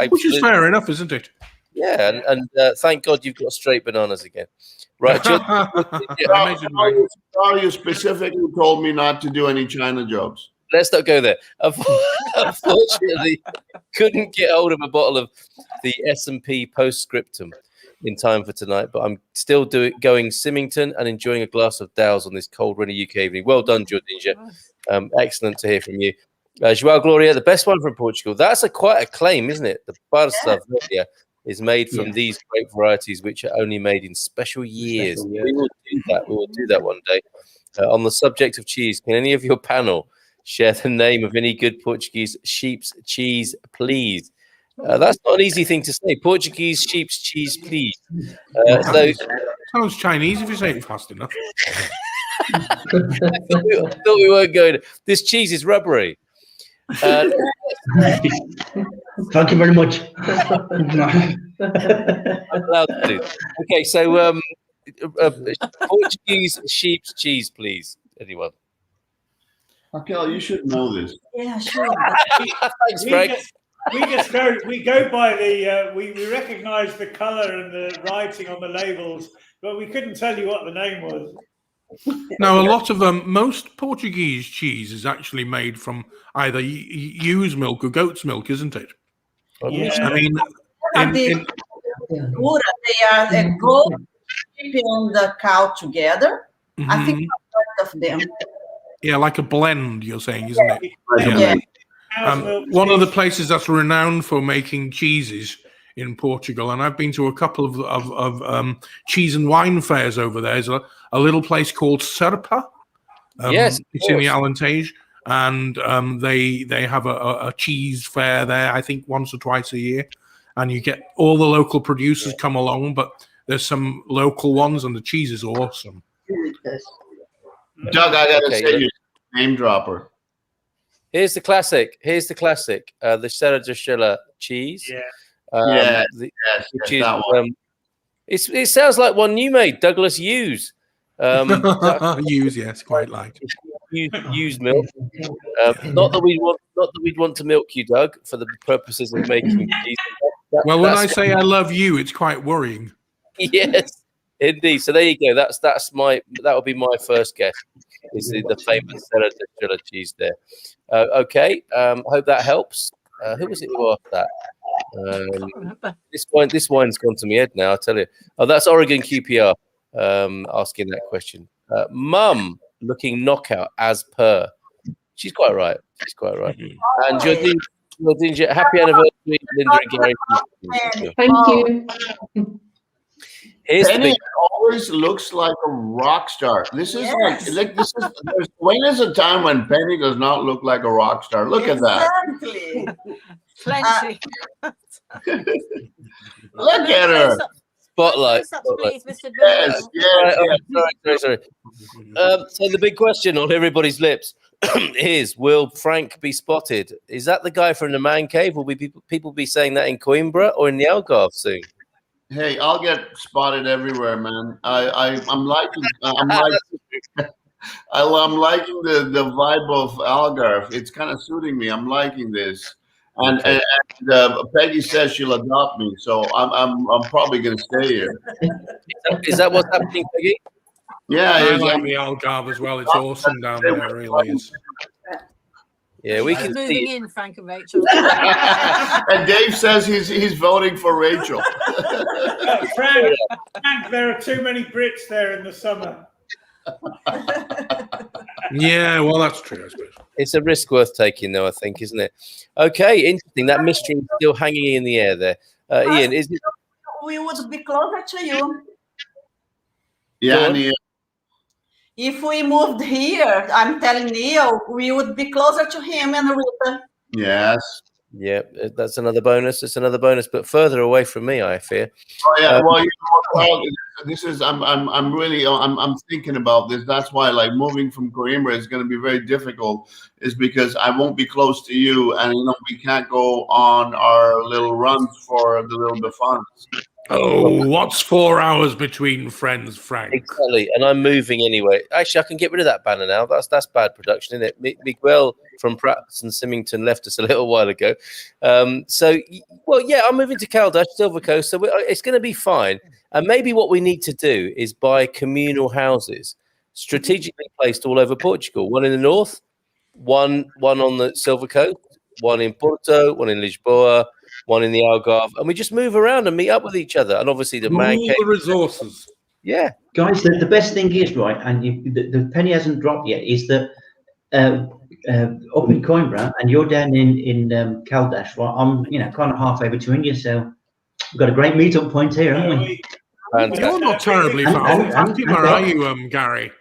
Which is fair enough, isn't it? Yeah, and thank God you've got straight bananas again. Right. You specifically told me not to do any China jokes. Let's not go there. Unfortunately, couldn't get hold of a bottle of the S&P Post Scriptum in time for tonight, but I'm still going Symington and enjoying a glass of Dow's on this cold, rainy UK evening. Well done, Jorginja. Excellent to hear from you. João Gloria, the best one from Portugal. That's quite a claim, isn't it? The Barça Velha is made from these great varieties, which are only made in special years. We will do that. We will do that one day. On the subject of cheese, can any of your panel share the name of any good Portuguese sheep's cheese, please? That's not an easy thing to say. Portuguese sheep's cheese, please. Sounds Chinese if you say it fast enough. I thought we weren't going. This cheese is rubbery. Thank you very much. I'm allowed to do. Okay, so Portuguese sheep's cheese, please. Anyone? Raquel, you should know this. Yeah, sure. Thanks, Greg. We go by the we recognize the color and the writing on the labels, but we couldn't tell you what the name was. Now, a lot of most Portuguese cheese is actually made from either ewe's milk or goat's milk, isn't it? Yeah. I mean, they are the goat, sheep, and the cow together. I think I've heard of them. Yeah, like a blend, you're saying, isn't it? Yeah. One of the places that's renowned for making cheeses in Portugal, and I've been to a couple of cheese and wine fairs over there. There's a little place called Serpa. Yes, it's in the Alentejo, and they have a cheese fair there, I think once or twice a year, and you get all the local producers come along, but there's some local ones, and the cheese is awesome. Doug, I gotta say, you're a name dropper. Here's the classic. The Serra de Estrela cheese. Yeah. It sounds like one you made, Douglas Hughes. Hughes, yes, quite like Hughes milk. Not that we'd want to milk you, Doug, for the purposes of making cheese. Well, when I say I love you, it's quite worrying. Yes, indeed. So there you go. That would be my first guess. Is the famous Serra de Estrela cheese there? Okay. Hope that helps. Who was it who asked that? This wine's gone to my head now. I tell you. Oh, that's Oregon QPR asking that question. Mum looking knockout as per. She's quite right. And Jorginja, happy anniversary, Linda and Gary. Thank you. Penny always looks like a rock star. This is like this is. When is a time when Penny does not look like a rock star? Look at that. Plenty. Look at her. Spotlight. Please, Mr. Yes. Sorry. So the big question on everybody's lips is: will Frank be spotted? Is that the guy from the Man Cave? Will people be saying that in Coimbra or in the Algarve soon? Hey, I'll get spotted everywhere, man. I'm liking the vibe of Algarve. It's kind of suiting me. I'm liking this, and Peggy says she'll adopt me, so I'm probably gonna stay here. Is that what's happening, Peggy? Yeah, I like the Algarve as well. It's awesome down there. It really is. Yeah, we can moving see. in, Frank and Rachel. And Dave says he's voting for Rachel. Frank, there are too many Brits there in the summer. Yeah, well, that's true, I suppose. It's a risk worth taking, though, I think, isn't it? Okay, interesting. That mystery is still hanging in the air there. Ian, is it? We would be closer to you. Yeah, Neil. If we moved here, I'm telling Neil, we would be closer to him and Rita. Yes. Yeah, that's another bonus. It's another bonus, but further away from me, I fear. Oh yeah. Well, this is. I'm really. I'm thinking about this. That's why, like, moving from Coimbra is going to be very difficult. Is because I won't be close to you, and we can't go on our little runs for the little defans. Oh, what's 4 hours between friends, Frank? Exactly, and I'm moving anyway. Actually, I can get rid of that banner now. That's bad production, isn't it? Miguel from Prats Symington left us a little while ago. I'm moving to Caldas, Silver Coast, so it's going to be fine. And maybe what we need to do is buy communal houses strategically placed all over Portugal. One in the north, one on the Silver Coast, one in Porto, one in Lisboa, one in the Algarve, and we just move around and meet up with each other. And obviously the the resources. Yeah, guys, the best thing is, right, and the penny hasn't dropped yet, is that up in Coimbra, and you're down in Caldas. Well, I'm kind of halfway between you, so we've got a great meetup point here, haven't we? You're not terribly far from Fatima, are you, Gary?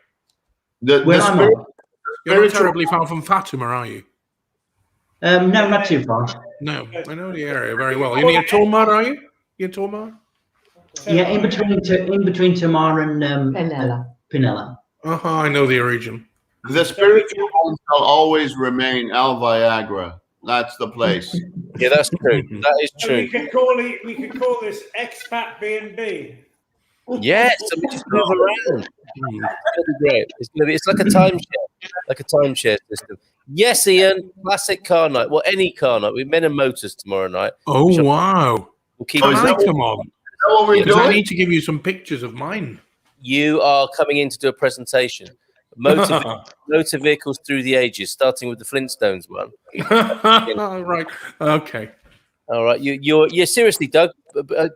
Where am I? You're not terribly far from Fatima, are you? No, not too far. No, I know the area very well. You're near Tomar, are you? You're Tomar? Yeah, in between Tamar and Pinella. I know the region. The spiritual home shall always remain Al Viagra. That's the place. Yeah, that's true. That is So true. we could call this expat B&B. Yes, so we just move around. It's gonna be great. It's like a timeshare system. Yes, Ian, classic car night. Well, any car night. We've Men and Motors tomorrow night. Oh, wow. We'll keep Can I come on? Because I need to give you some pictures of mine. You are coming in to do a presentation. Motor vehicles through the ages, starting with the Flintstones one. Right. Okay. All right. You're seriously, Doug.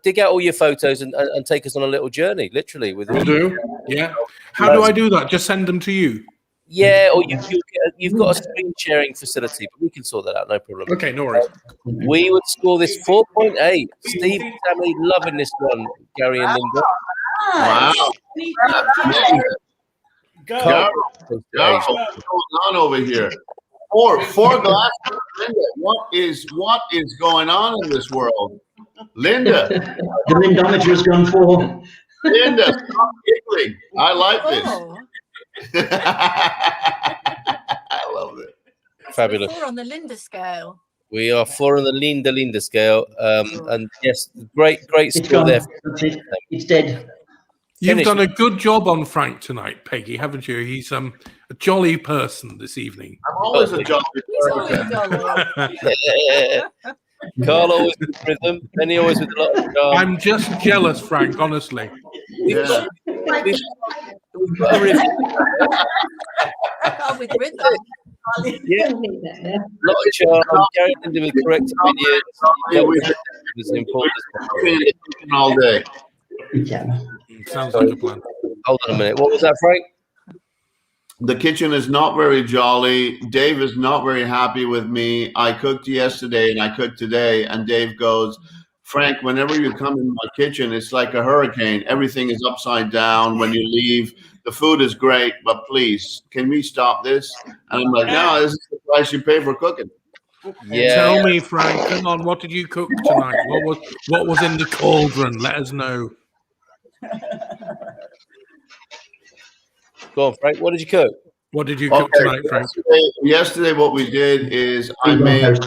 Dig out all your photos and take us on a little journey, literally. Will do. Yeah. How do I do that? Just send them to you. Yeah, or you've got a screen sharing facility, but we can sort that out, no problem. Okay, no worries. We would score this 4.8. Steve and Tammy loving this one, Gary and Linda. Wow. Go. What's going on over here? Four glasses. Linda, what is going on in this world? Linda. The Lindometer has gone 4. Linda, stop giggling. I like this. I love it. Fabulous. We're 4 on the Linda scale. We are 4 on the Linda scale. And yes, great It's score gone. there. It's dead. You've done a good job on Frank tonight, Peggy, haven't you? He's a jolly person this evening. I'm always a jolly person. Carl always with rhythm, Penny always with a lot of charm. I'm just jealous, Frank, honestly. Yeah. We've got a rhythm. With rhythm. Yeah, a lot of charm. Gary Linda with correct opinions. It's important. All day. Sounds like a plan. Hold on a minute. What was that, Frank? The kitchen is not very jolly. Dave is not very happy with me. I cooked yesterday and I cooked today, and Dave goes, Frank, whenever you come in my kitchen, it's like a hurricane. Everything is upside down when you leave. The food is great, but please, can we stop this? And I'm like, no, this is the price you pay for cooking. Yeah. Tell me, Frank, come on, what did you cook tonight? What was in the cauldron? Let us know. Go on, Frank. What did you cook? What did you cook tonight, Frank? Yesterday, what we did is I made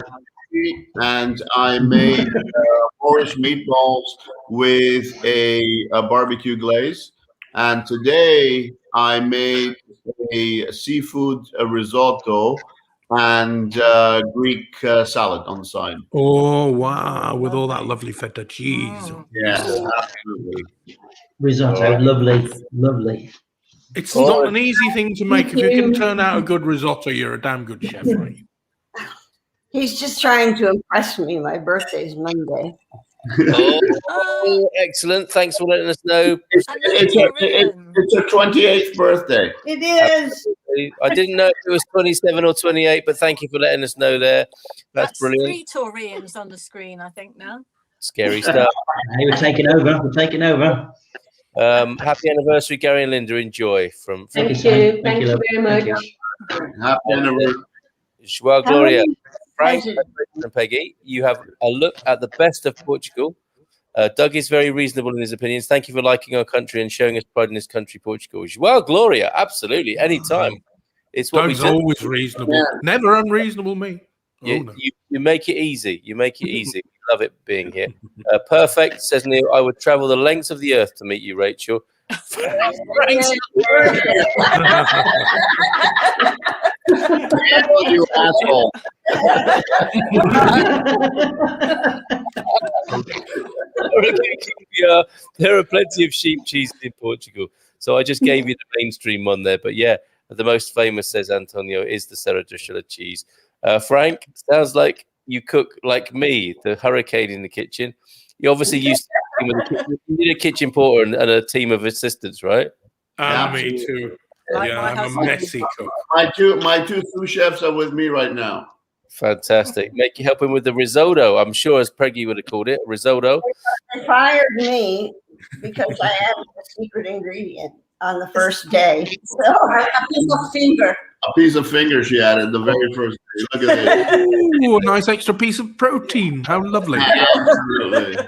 Polish meatballs with a barbecue glaze, and today I made a seafood risotto and Greek salad on the side. Oh wow! With all that lovely feta cheese. Yes, absolutely. Risotto, lovely. It's not an easy thing to make. If you can turn out a good risotto, you're a damn good chef, right? He's just trying to impress me. My birthday's Monday. Oh, excellent. Thanks for letting us know. It's her 28th birthday. It is. I didn't know if it was 27 or 28, but thank you for letting us know there. That's brilliant. 3 Taurians on the screen, I think, now. Scary stuff. Hey, we're taking over. We're taking over. Happy anniversary, Gary and Linda. Enjoy from Thank you. Thank you very much. Happy anniversary. Joao Gloria. Frank and Peggy, you have a look at the best of Portugal. Doug is very reasonable in his opinions. Thank you for liking our country and showing us pride in this country, Portugal. Joao Gloria, absolutely, anytime. It's what Doug's always reasonable. Yeah. Never unreasonable, me. You make it easy. You make it easy. Love it being here. Perfect, says Neil. I would travel the lengths of the earth to meet you, Rachel. You asshole. There are plenty of sheep cheese in Portugal. So I just gave you the mainstream one there. But yeah, the most famous, says Antonio, is the Serra do Chile cheese. Frank, sounds like you cook like me, the hurricane in the kitchen. You obviously used to you need a kitchen porter and a team of assistants, right? Me too. Yeah, I'm a messy cook. My two sous chefs are with me right now. Fantastic. Make you help him with the risotto. I'm sure, as Peggy would have called it, risotto. They fired me because I added a secret ingredient on the first day. So a piece of finger. A piece of finger she added the very first day. Look at it. Ooh, a nice extra piece of protein. How lovely. Absolutely.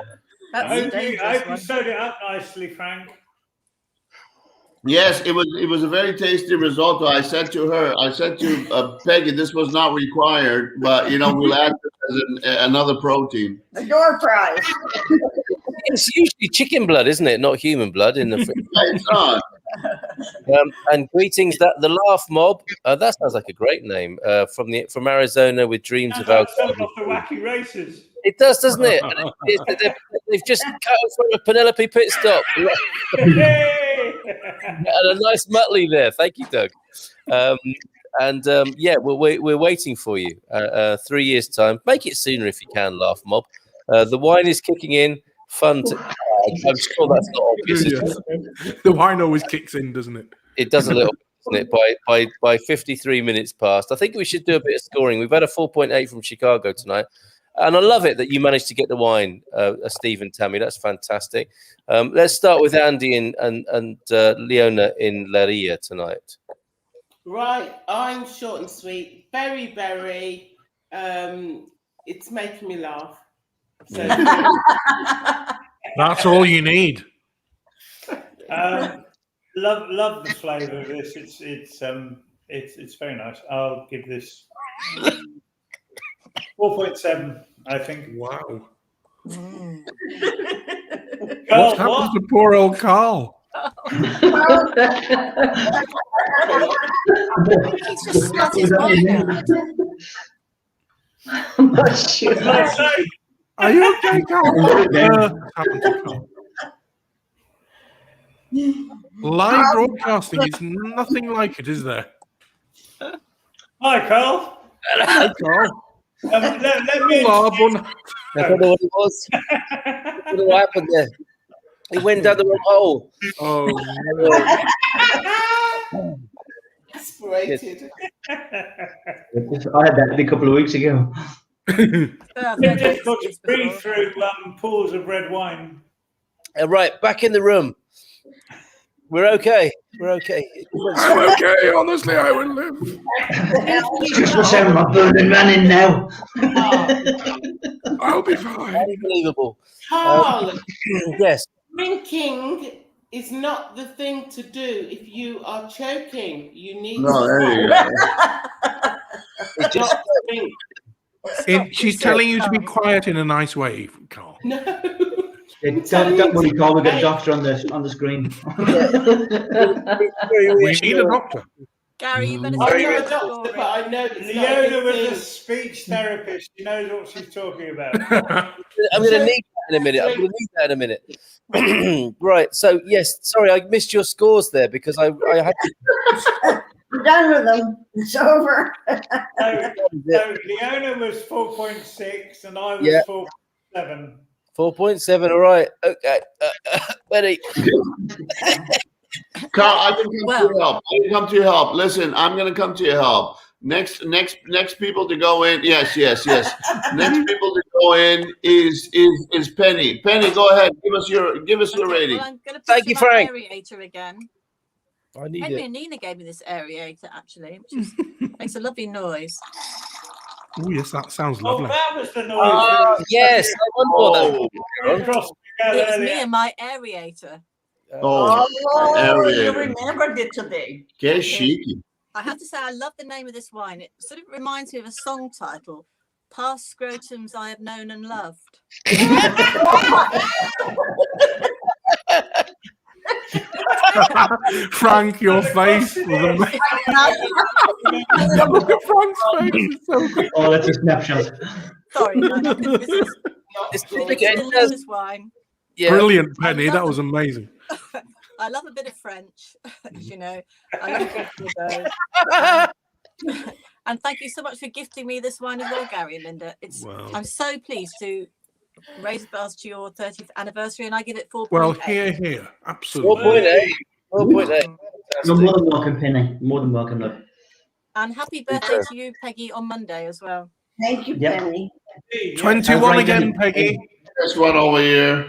I hope you sewed it up nicely, Frank. Yes, it was a very tasty risotto. I said to Peggy, this was not required, but we'll add this as another protein. The door prize. It's usually chicken blood, isn't it? Not human blood in the fridge. It's not. And greetings, the Laugh Mob. That sounds like a great name. From Arizona with dreams of alcohol. Off the wacky races. It does, doesn't it? They've just cut us from a Penelope pit stop. And a nice Muttley there. Thank you, Doug. Yeah, we're waiting for you. 3 years' time. Make it sooner if you can, Laugh Mob. The wine is kicking in. Fun. I'm sure that's not obvious. The wine always kicks in, doesn't it? It does a little bit, doesn't it? By 53 minutes past. I think we should do a bit of scoring. We've had a 4.8 from Chicago tonight. And I love it that you managed to get the wine, Steve and Tammy. That's fantastic. Let's start with Andy and Leona in Leiria tonight. Right, I'm short and sweet. Very, very. It's making me laugh. So that's all you need. Love the flavour of this. It's very nice. I'll give this 4.7, I think. Wow. What's happened to poor old Carl? He's just spat his wine out. I'm not sure. Are you okay, Carl? Happened to Carl? Live broadcasting is nothing like it, is there? Hi, Carl. Hello, Carl. Let me. I don't know what it was. I don't know what happened there. He went down the wrong hole. Oh, no. Aspirated. I had that a couple of weeks ago. It's difficult to breathe through pools of red wine. Right, back in the room. We're okay. We're okay. I'm okay. Honestly, I will live. Just the sound of my burning man in now. I'll be fine. Unbelievable. Carl, yes. Drinking is not the thing to do if you are choking. You need No, there you go. She's telling you to be quiet in a nice way, Carl. No. Don't worry, Carl. We've got a doctor on the screen. We need a doctor. Gary, you better I'm not a doctor, but I know it's Leona was a speech therapist. She knows what she's talking about. I'm going to need that in a minute. Right. So, yes. Sorry, I missed your scores there because I had to. We're done with them. It's over. So Leona was 4.6 and I was 4.7. 4.7. All right. Okay. Benny. Carl, I can come to your help. I can come to your help. Listen, I'm going to come to your help. Next people to go in. Yes. Next people to go in is Penny. Penny, go ahead. Give us your rating. Well, I'm going to Thank you, Frank. aerator again. I need Henry it. and Nina gave me this aerator actually, which is, makes a lovely noise. Oh yes, that sounds Oh, lovely. that was the noise. Yes. I wonder what that Across It's earlier. me and my aerator. Oh, you aerator. remembered it today. Que chique. I have to say, I love the name of this wine. It sort of reminds me of a song title, Past Scrotums I Have Known and Loved. Frank, your face was amazing. Look at Frank's face. It's so good. Oh, that's a snapshot. Sorry, this is It's delicious wine. Yeah. Brilliant, Penny. That was amazing. I love a bit of French, as you know. I love a bit of Bordeaux. And thank you so much for gifting me this wine as well, Gary and Linda. I'm so pleased to raise a glass to your 30th anniversary, and I give it 4.8. Well, here. Absolutely. 4.8. 4.8. You're more than welcome, Penny. More than welcome, love. And happy birthday to you, Peggy, on Monday as well. Thank you, Yep. Penny. 21 again, Peggy. This one over here.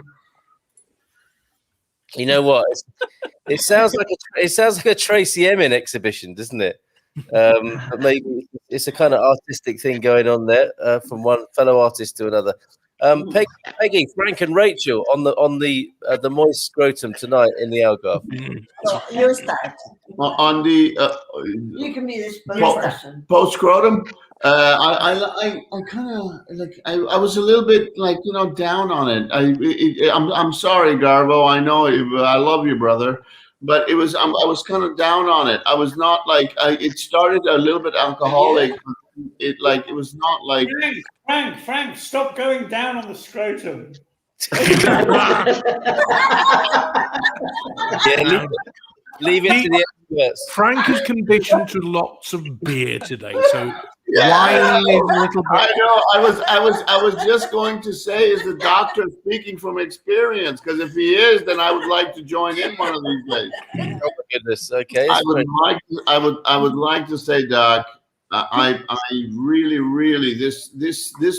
You know what? It sounds like a Tracy Emin exhibition, doesn't it? But maybe it's a kind of artistic thing going on there from one fellow artist to another. Peggy, Frank, and Rachel on the moist scrotum tonight in the Algarve. So you start. On the You can be the spokesperson. post scrotum. I kind of like. I was a little bit like down on it. I'm sorry, Garbo. I know I love you, brother. But it was I was kind of down on it. I was not like it started a little bit alcoholic. It was not like Frank, stop going down on the scrotum. Yeah, leave it to the experts. Frank is conditioned to lots of beer today, so wine is a little bit. I know. I was just going to say, is the doctor speaking from experience? Because if he is, then I would like to join in one of these days. Oh my goodness. Okay. I would like to say, Doc, I really this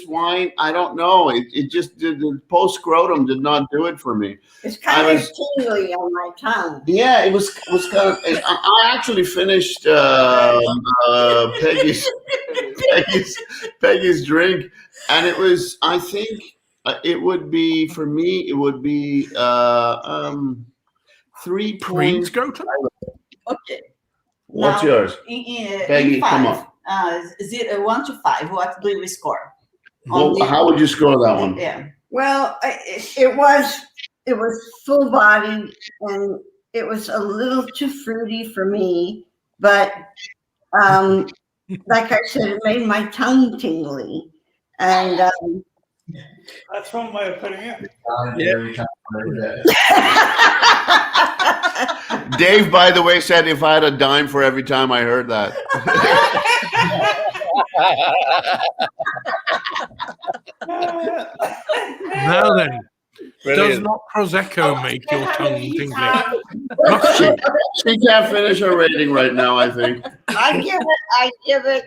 wine, I don't know. It just did, the post scrotum did not do it for me. It's kind of tingly on my tongue. Yeah, it was kind of. I actually finished Peggy's drink, and it was. I think it would be for me. It would be 3 points. Scrotum. Okay. What's Now, yours, Peggy? in Come five, on. 1 to 5. What do you score? Well, how would you score that one? Yeah. Well, it was full bodied and it was a little too fruity for me, but like I said, it made my tongue tingly, and That's one way of putting it. Dave, by the way, said if I had a dime for every time I heard that. Now then, does Brilliant. not Prosecco make your tongue tingly? She can't finish her rating right now, I think. I give it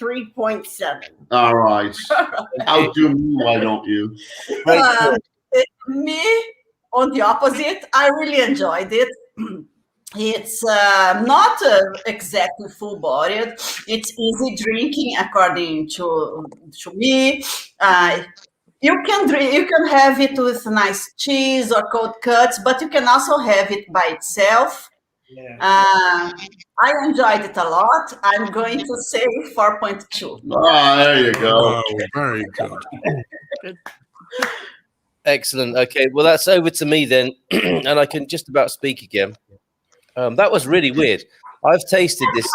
3.7. All right. Outdo me, why don't you? Me, on the opposite, I really enjoyed it. It's not exactly full-bodied. It's easy drinking, according to me. You can have it with nice cheese or cold cuts, but you can also have it by itself. Yeah. I enjoyed it a lot. I'm going to say 4.2. Oh, there you go. Oh, very good. Excellent. Okay, well, that's over to me then, and I can just about speak again. That was really weird. I've tasted this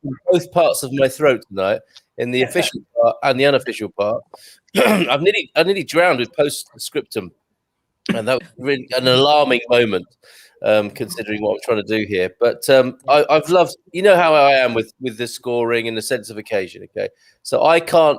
in both parts of my throat tonight, in the official part and the unofficial part. I nearly drowned with Post Scriptum, and that was really an alarming moment, considering what I'm trying to do here. But I've loved, how I am with the scoring and the sense of occasion. Okay, so I can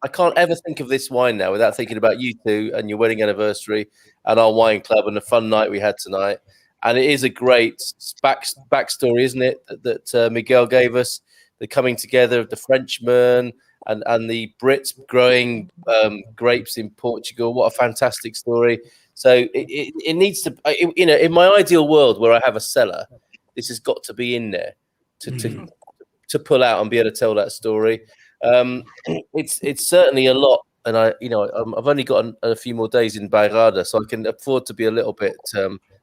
I can't ever think of this wine now without thinking about you two and your wedding anniversary and our wine club and the fun night we had tonight. And it is a great backstory, isn't it, that Miguel gave us, the coming together of the Frenchman and the Brits growing grapes in Portugal. What a fantastic story. So it needs to, you know, in my ideal world where I have a cellar, this has got to be in there to pull out and be able to tell that story. It's certainly a lot. And I've only got a few more days in Bairrada, so I can afford to be a little bit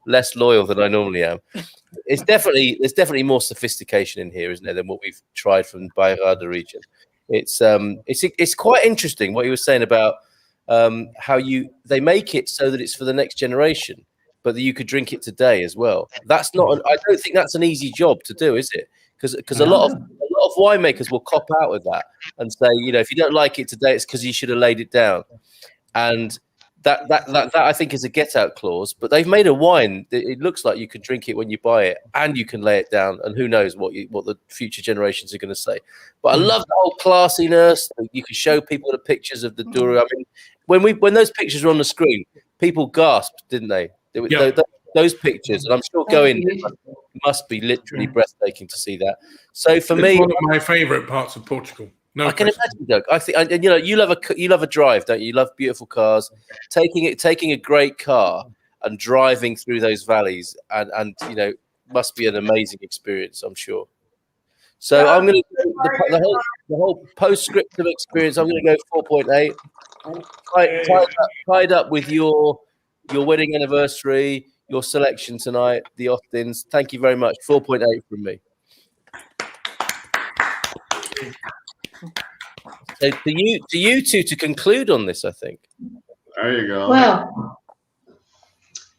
less loyal than I normally am. There's definitely more sophistication in here, isn't there, than what we've tried from the Bairrada region. It's quite interesting what you were saying about how they make it so that it's for the next generation, but that you could drink it today as well. That's not. I don't think that's an easy job to do, is it? Because a lot of winemakers will cop out with that and say, you know, if you don't like it today, it's because you should have laid it down. And that I think is a get out clause. But they've made a wine that it looks like you can drink it when you buy it, and you can lay it down, and who knows what the future generations are going to say. But I love the whole classiness. You can show people the pictures of the Douro. I mean, when those pictures were on the screen, people gasped, didn't they? Those pictures, and I'm sure going must be literally breathtaking to see that. So for me, one of my favourite parts of Portugal. No, I can imagine, Doug. I think, and you know, you love a drive, don't you? You love beautiful cars. Taking a great car and driving through those valleys, and you know, must be an amazing experience, I'm sure. So I'm going to the whole Post Scriptum experience. I'm going to go 4.8. Tied up with your wedding anniversary, your selection tonight, the Austins. Thank you very much. 4.8 from me. So to you two to conclude on this, I think. There you go. Well,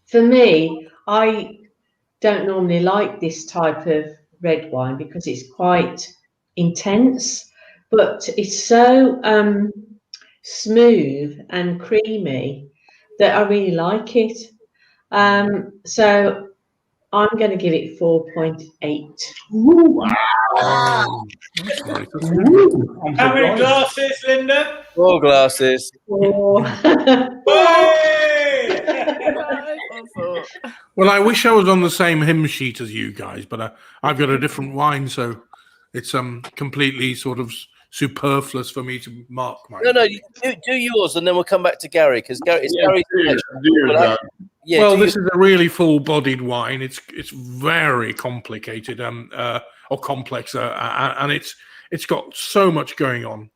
for me, I don't normally like this type of red wine because it's quite intense, but it's so smooth and creamy that I really like it. So I'm going to give it 4.8. Wow. How many glasses, Linda? 4 glasses. 4. Well, I wish I was on the same hymn sheet as you guys, but I've got a different wine, so it's completely sort of superfluous for me to mark my. No, do yours, and then we'll come back to Gary because Gary's. Well, this is a really full-bodied wine. It's very complicated or complex, and it's got so much going on.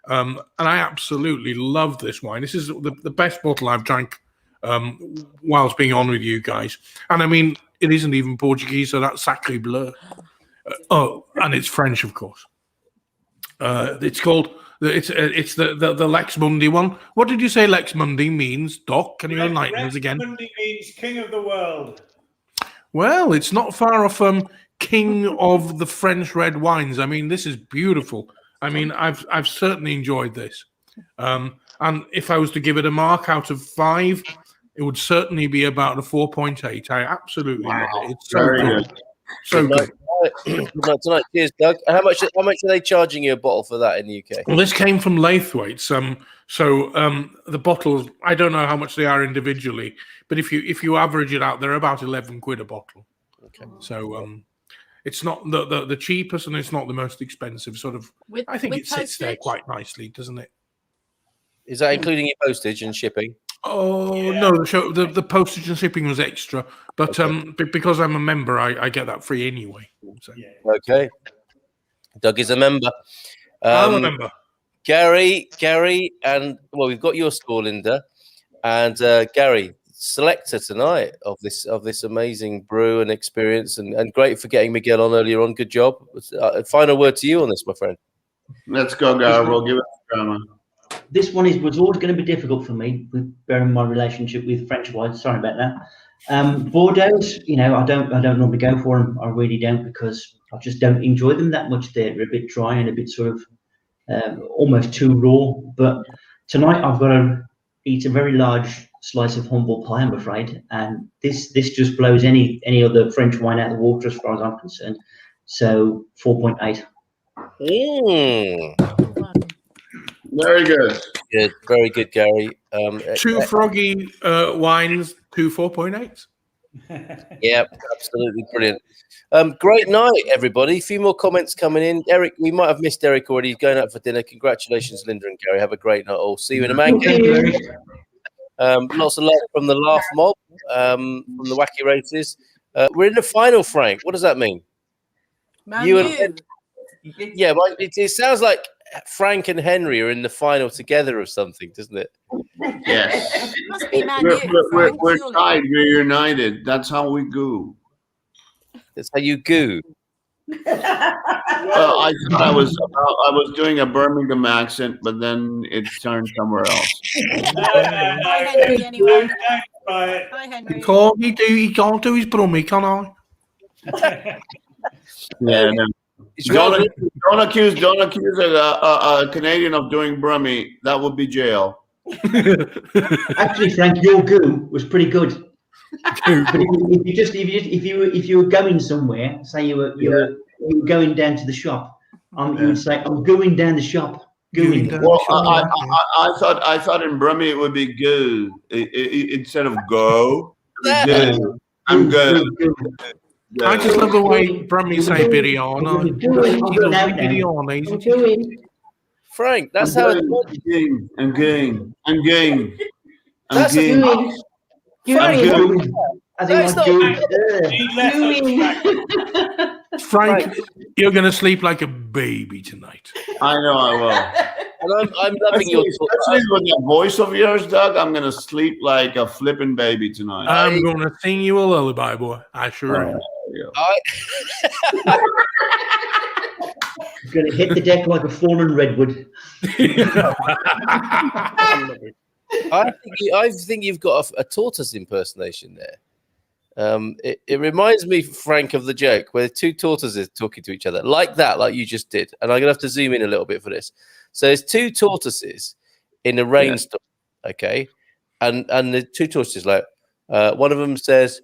And I absolutely love this wine. This is the best bottle I've drank whilst being on with you guys. And I mean, it isn't even Portuguese, so that's Sacré Bleu. And it's French, of course. It's called. It's the Lex Mundi one. What did you say Lex Mundi means, Doc? Can you enlighten us again? Lex Mundi means king of the world. Well, it's not far off king of the French red wines. I mean, this is beautiful. I mean, I've certainly enjoyed this. And if I was to give it a mark out of 5, it would certainly be about a 4.8. I absolutely love it. It's so good. So good. Good night tonight. Cheers, Doug. How much are they charging you a bottle for that in the UK? Well, this came from Laithwaite's. The bottles, I don't know how much they are individually, but if you average it out, they're about 11 quid a bottle. Okay. So it's not the cheapest, and it's not the most expensive. Sort of. I think it sits there quite nicely, doesn't it? Is that including your postage and shipping? Oh no, the postage and shipping was extra, but because I'm a member, I get that free anyway. So. Okay. Doug is a member. I'm a member. Gary, and well, we've got your score, Linda, and Gary, selector tonight of this amazing brew and experience, and great for getting Miguel on earlier on. Good job. Final word to you on this, my friend. Let's go, Gary. We'll give it a drama. This one was always going to be difficult for me, with bearing my relationship with French wines. Sorry about that. Bordeaux, you know, I don't normally go for them. I really don't, because I just don't enjoy them that much. They're a bit dry and a bit sort of almost too raw. But tonight I've got to eat a very large slice of humble pie, I'm afraid, and this just blows any other French wine out of the water as far as I'm concerned. So 4.8. Very good. Good, very good, Gary. Two froggy wines, 2 4.8s. Yeah, absolutely brilliant. Great night, everybody. A few more comments coming in. Eric, we might have missed Eric already. He's going out for dinner. Congratulations, Linda and Gary. Have a great night all. See you in a man. Thank you, Eric. Lots of love from the Laugh Mob, from the Wacky Races. We're in the final, Frank. What does that mean? Man, yeah, well, it sounds like Frank and Henry are in the final together or something, doesn't it? Yes. Must be Man We're surely. tied. We're united. That's how we go. That's how you goo. Well, I thought I was doing a Birmingham accent, but then it turned somewhere else. Hi, Henry, anyway. Hi, Henry. He can't do his brummy, can I? Yeah, no. Don't accuse a Canadian of doing Brummy. That would be jail. Actually, Frank, your goo was pretty good. But if you were going somewhere, say you were going down to the shop, you would say, "I'm going down the shop." Going. Well, I thought in Brummy it would be go instead of go. Go. I'm good. I just love the way Brummy say biryani. Frank, that's how it's I'm going. That's Frank, you're going to sleep like a baby tonight. I know I will. And I'm loving your especially with that voice of yours, Doug. I'm going to sleep like a flipping baby tonight. I'm going to sing you a lullaby, boy. I sure am. Going to hit the deck like a fallen redwood. I think you've got a tortoise impersonation there. It reminds me, Frank, of the joke where two tortoises talking to each other like that, like you just did. And I'm gonna have to zoom in a little bit for this. So there's two tortoises in a rainstorm, okay, and the two tortoises, like one of them says,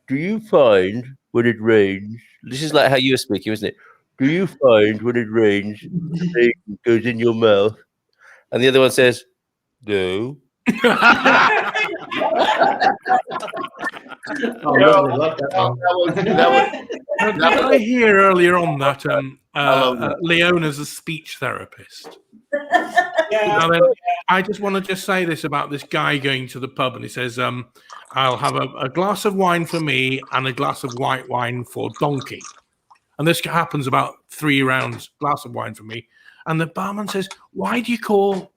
"Do you find when it rains?" This is like how you were speaking, isn't it? "Do you find when it rains, the rain goes in your mouth?" And the other one says, "No." Did I hear earlier on that Leona's a speech therapist? Now then, I just want to say this about this guy going to the pub, and he says, "I'll have a glass of wine for me and a glass of white wine for Donkey." And this happens about 3 rounds, glass of wine for me. And the barman says, "Why do you call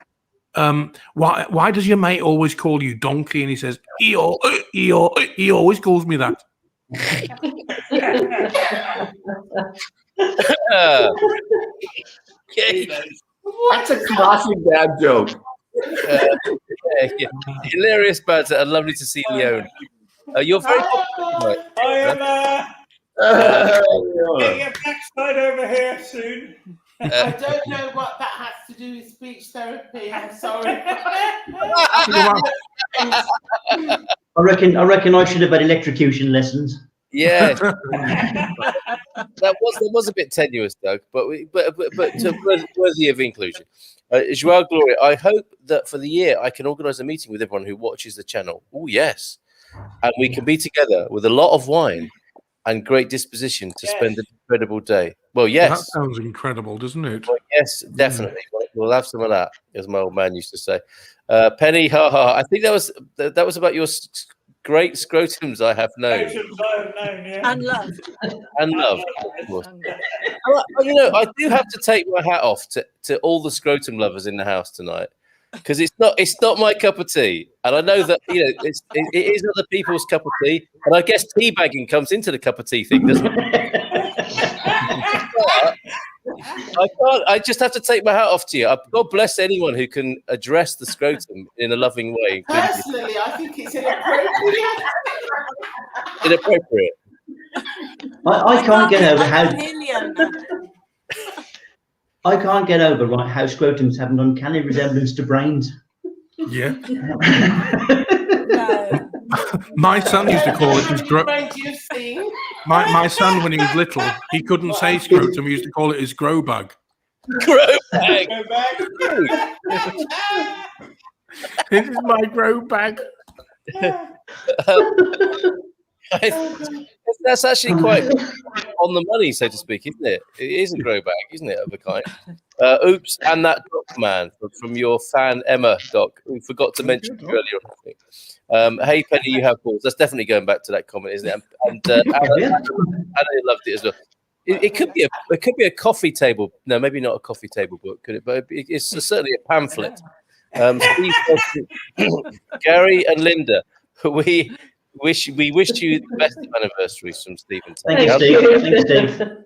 why does your mate always call you Donkey?" And he says, he always calls me that. That's a classic dad joke. Hilarious banter and lovely to see Leon. You're very popular. Get your backside over here soon. I don't know what that has to do with speech therapy. I'm sorry. I reckon I should have had electrocution lessons. Yeah, that was a bit tenuous, Doug, but worthy of inclusion. Joao Gloria, I hope that for the year I can organise a meeting with everyone who watches the channel. Oh yes, and we can be together with a lot of wine and great disposition to spend an incredible day. Well, yes. That sounds incredible, doesn't it? Well, yes, definitely. We'll have some of that, as my old man used to say. Penny, I think that was about your great scrotums I have known. And love. And love, of course. You know, I do have to take my hat off to all the scrotum lovers in the house tonight, because it's not my cup of tea, and I know that it is other people's cup of tea, and I guess teabagging comes into the cup of tea thing, doesn't it? I can't. I just have to take my hat off to you. God bless anyone who can address the scrotum in a loving way. Personally, I think it's inappropriate. Inappropriate. I can't get over how. I can't get over how scrotums have an uncanny resemblance to brains. Yeah. My son used to call it his my son, when he was little, he couldn't say scrotum. He used to call it his grow bag. Grow bag. Go back. This is my grow bag. That's actually quite on the money, so to speak, isn't it? It is a grow bag, isn't it, of a kind? Oops, and that doc man from your fan Emma doc, who forgot to mention you earlier on, I think. Hey Penny, you have balls. That's definitely going back to that comment, isn't it? And Anna loved it as well. It could be a coffee table. No, maybe not a coffee table book, could it? But it's certainly a pamphlet. Steve, Gary and Linda, we wished you the best of anniversaries from Stephen. Thank you, Steve. Thanks, Steve.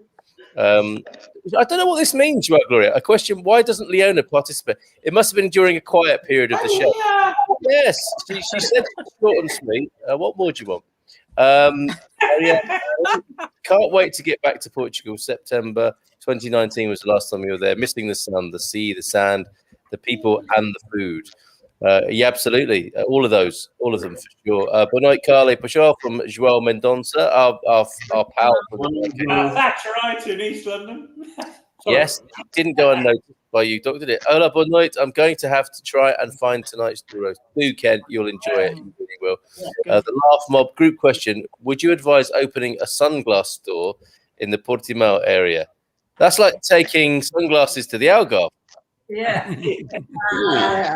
I don't know what this means, Joao Gloria. A question: why doesn't Leona participate? It must have been during a quiet period of the show. Yes, she said short and sweet. What more do you want? Can't wait to get back to Portugal. September 2019 was the last time you were there. Missing the sun, the sea, the sand, the people, and the food. Yeah, absolutely. All of them for sure. Boa noite, Carly Pachal from João Mendonça, our pal. That's right, in East London. Yes, it didn't go unnoticed by you, Doc, did it? Hola, boa noite. I'm going to have to try and find tonight's Douro. Do, Ken. You'll enjoy it. You really will. The Laugh Mob group question. Would you advise opening a sunglass store in the Portimão area? That's like taking sunglasses to the Algarve. Yeah.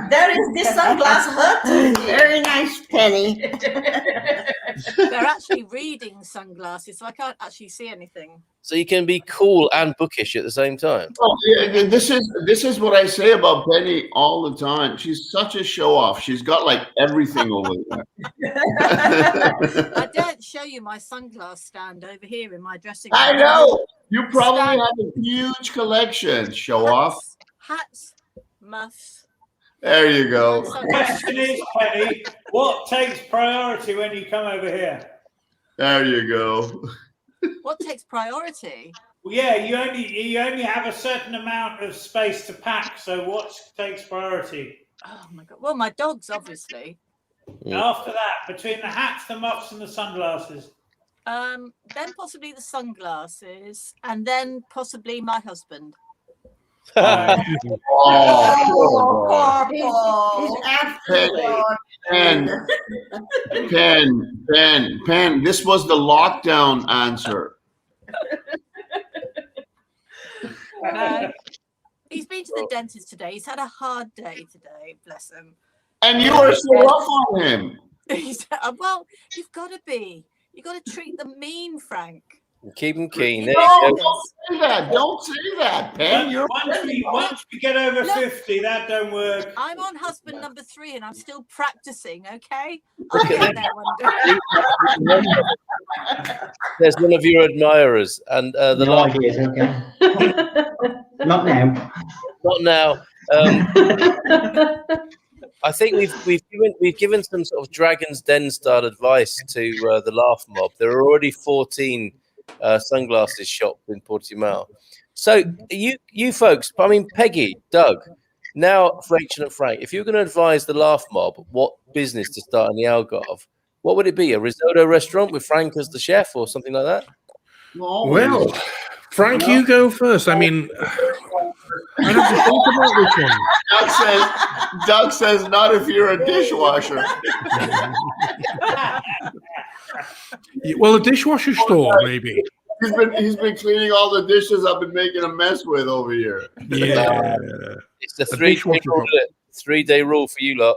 There is this sunglass hut. Very nice, Penny. They're actually reading sunglasses, so I can't actually see anything. So you can be cool and bookish at the same time. Oh, yeah, this is what I say about Penny all the time. She's such a show off. She's got like everything over there. I daren't show you my sunglass stand over here in my dressing room. I know. You probably have a huge collection. Show off. Hats, muffs. There you go. The question is, Penny, what takes priority when you come over here? There you go. What takes priority? Well, yeah, you only have a certain amount of space to pack. So what takes priority? Oh my god! Well, my dogs, obviously. After that, between the hats, the muffs, and the sunglasses. Then possibly the sunglasses, and then possibly my husband. He's Pen. This was the lockdown answer. He's been to the dentist today. He's had a hard day today, bless him. And you are so rough on him. Well, you've got to be. You've got to treat them mean, Frank. Keep them keen. Don't say that. Don't say that, Pen. Once we get over 50, that don't work. I'm on husband number 3 and I'm still practicing, okay? I'll get there one day. There's one of your admirers, and the last is okay. Not now. Not now. I think we've given some sort of Dragon's Den style advice to the Laugh Mob. There are already 14 sunglasses shops in Portimão. So you folks, I mean Peggy, Doug, now Rachel and Frank, if you're going to advise the Laugh Mob what business to start in the Algarve, what would it be? A risotto restaurant with Frank as the chef or something like that? Well, Frank, you go first. I mean, I have to think about this one. Doug says not if you're a dishwasher. Well, a dishwasher store, maybe. He's been cleaning all the dishes I've been making a mess with over here. Yeah. It's the 3-day rule for you lot.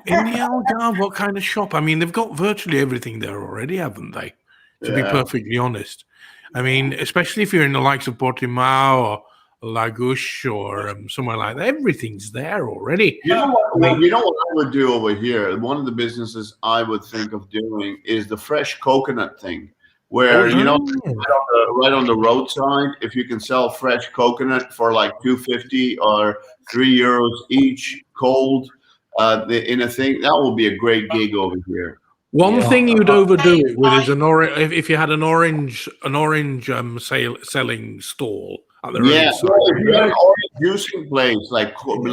In the Algarve, what kind of shop? I mean, they've got virtually everything there already, haven't they? To be perfectly honest. I mean, especially if you're in the likes of Portimão or Lagos or somewhere like that, everything's there already. You know what I would do over here? One of the businesses I would think of doing is the fresh coconut thing, where right on the roadside, if you can sell fresh coconut for like $2.50 or €3 each, cold, in a thing, that will be a great gig over here. One thing you'd overdo it with is if you had an orange selling stall at the roadside. If you had an orange juicing place, that'll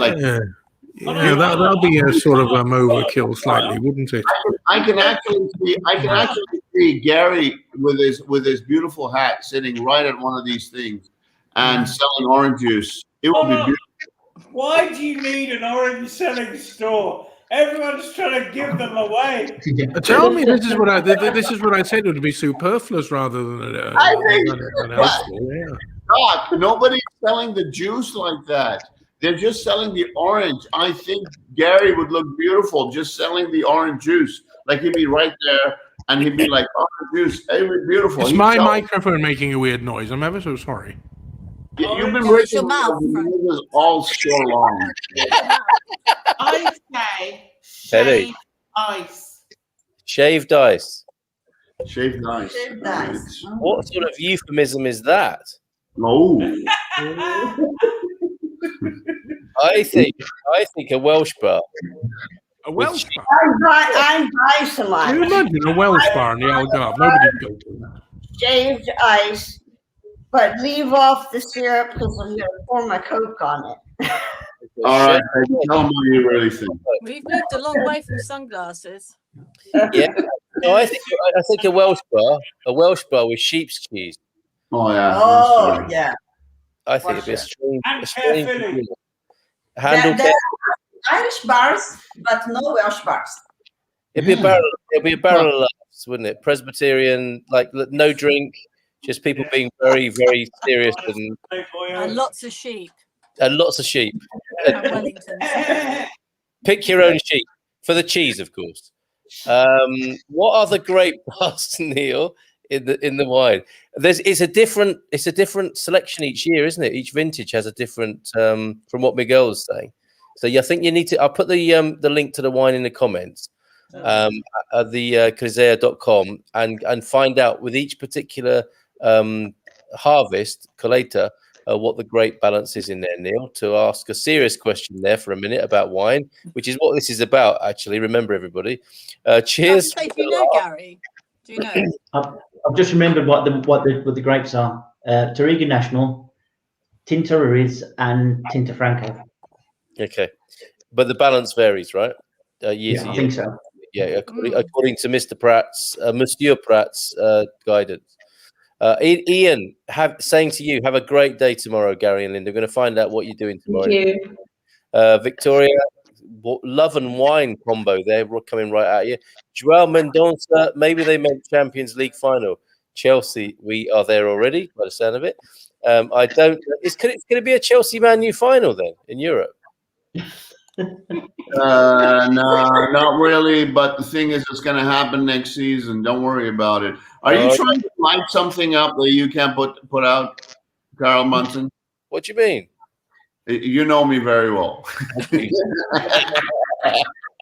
be a sort of overkill slightly, wouldn't it? I can actually see Gary with his beautiful hat sitting right at one of these things, and selling orange juice. It would be beautiful. Why do you need an orange selling store? Everyone's trying to give them away. Tell me, this is what I said would be superfluous rather than I think an helpful. Yeah. Doc, nobody's selling the juice like that. They're just selling the orange. I think Gary would look beautiful just selling the orange juice. Like he'd be right there and he'd be like, orange juice. It would be beautiful. It's my microphone making a weird noise. I'm ever so sorry. You've been raising the all so long. I say shaved ice. Shaved ice. Shaved ice. Shaved ice. What sort of euphemism is that? No. I think a Welsh bar. A Welsh bar? I'm buy some ice. Can you imagine a Welsh bar in the Algarve? Nobody would go to that. Shaved ice, but leave off the syrup because I'm going to pour my Coke on it. All right, tell me what you really think. We've moved a long way from sunglasses. Yeah, no, I think a Welsh bar with sheep's cheese. Oh yeah. Oh, yeah. I think it'd be a strange carefully. handle. There are Irish bars, but no Welsh bars. It'd be a barrel of laughs, wouldn't it? Presbyterian, like no drink, just people being very, very serious And lots of sheep. and lots of sheep. And Wellingtons. Pick your own sheep for the cheese, of course. What are the grape bars, Neil, in the wine? It's a different selection each year, isn't it? Each vintage has a different from what Miguel was saying. So I think you need to. I'll put the link to the wine in the comments at the crisea.com and find out with each particular harvest collector what the grape balance is in there, Neil, to ask a serious question there for a minute about wine, which is what this is about, actually. Remember, everybody. Cheers. If you know, Gary, do you know? I've just remembered what the grapes are. Touriga National, Tinto Ruiz, and Tinto Franco. Okay. But the balance varies, right? Year to I year. think so. Yeah, according to Monsieur Prats' guidance. Ian, saying to you, have a great day tomorrow, Gary and Linda. We're going to find out what you're doing tomorrow. Thank you. Victoria, love and wine combo there, coming right at you. Joao Mendonça, maybe they meant Champions League final. Chelsea, we are there already, by the sound of it. I don't. It's going to be a Chelsea Man U final then in Europe. No, not really. But the thing is, it's going to happen next season. Don't worry about it. Are you trying to light something up that you can't put out, Carl Munson? What do you mean? You know me very well.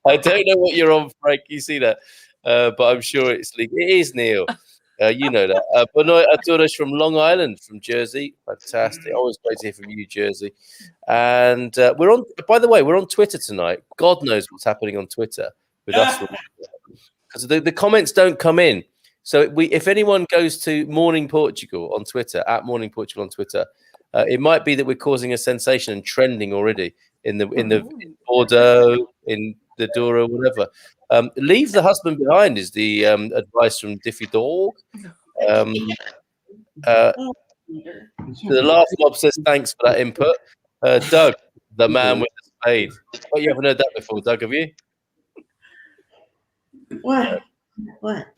I don't know what you're on, Frank. You see that, but I'm sure it's legal. It is, Neil. You know that. Benoit Aturas from Long Island, from Jersey. Fantastic. Always great to hear from you, Jersey. And we're on. By the way, we're on Twitter tonight. God knows what's happening on Twitter with us, because the comments don't come in. So if anyone goes to Morning Portugal on Twitter, at Morning Portugal on Twitter, it might be that we're causing a sensation and trending already in Bordeaux, in the Douro, whatever. Leave the husband behind is the advice from Diffie Dog. The Laugh Mob says thanks for that input. Doug, the man with the spade. Oh, you haven't heard that before, Doug, have you? What?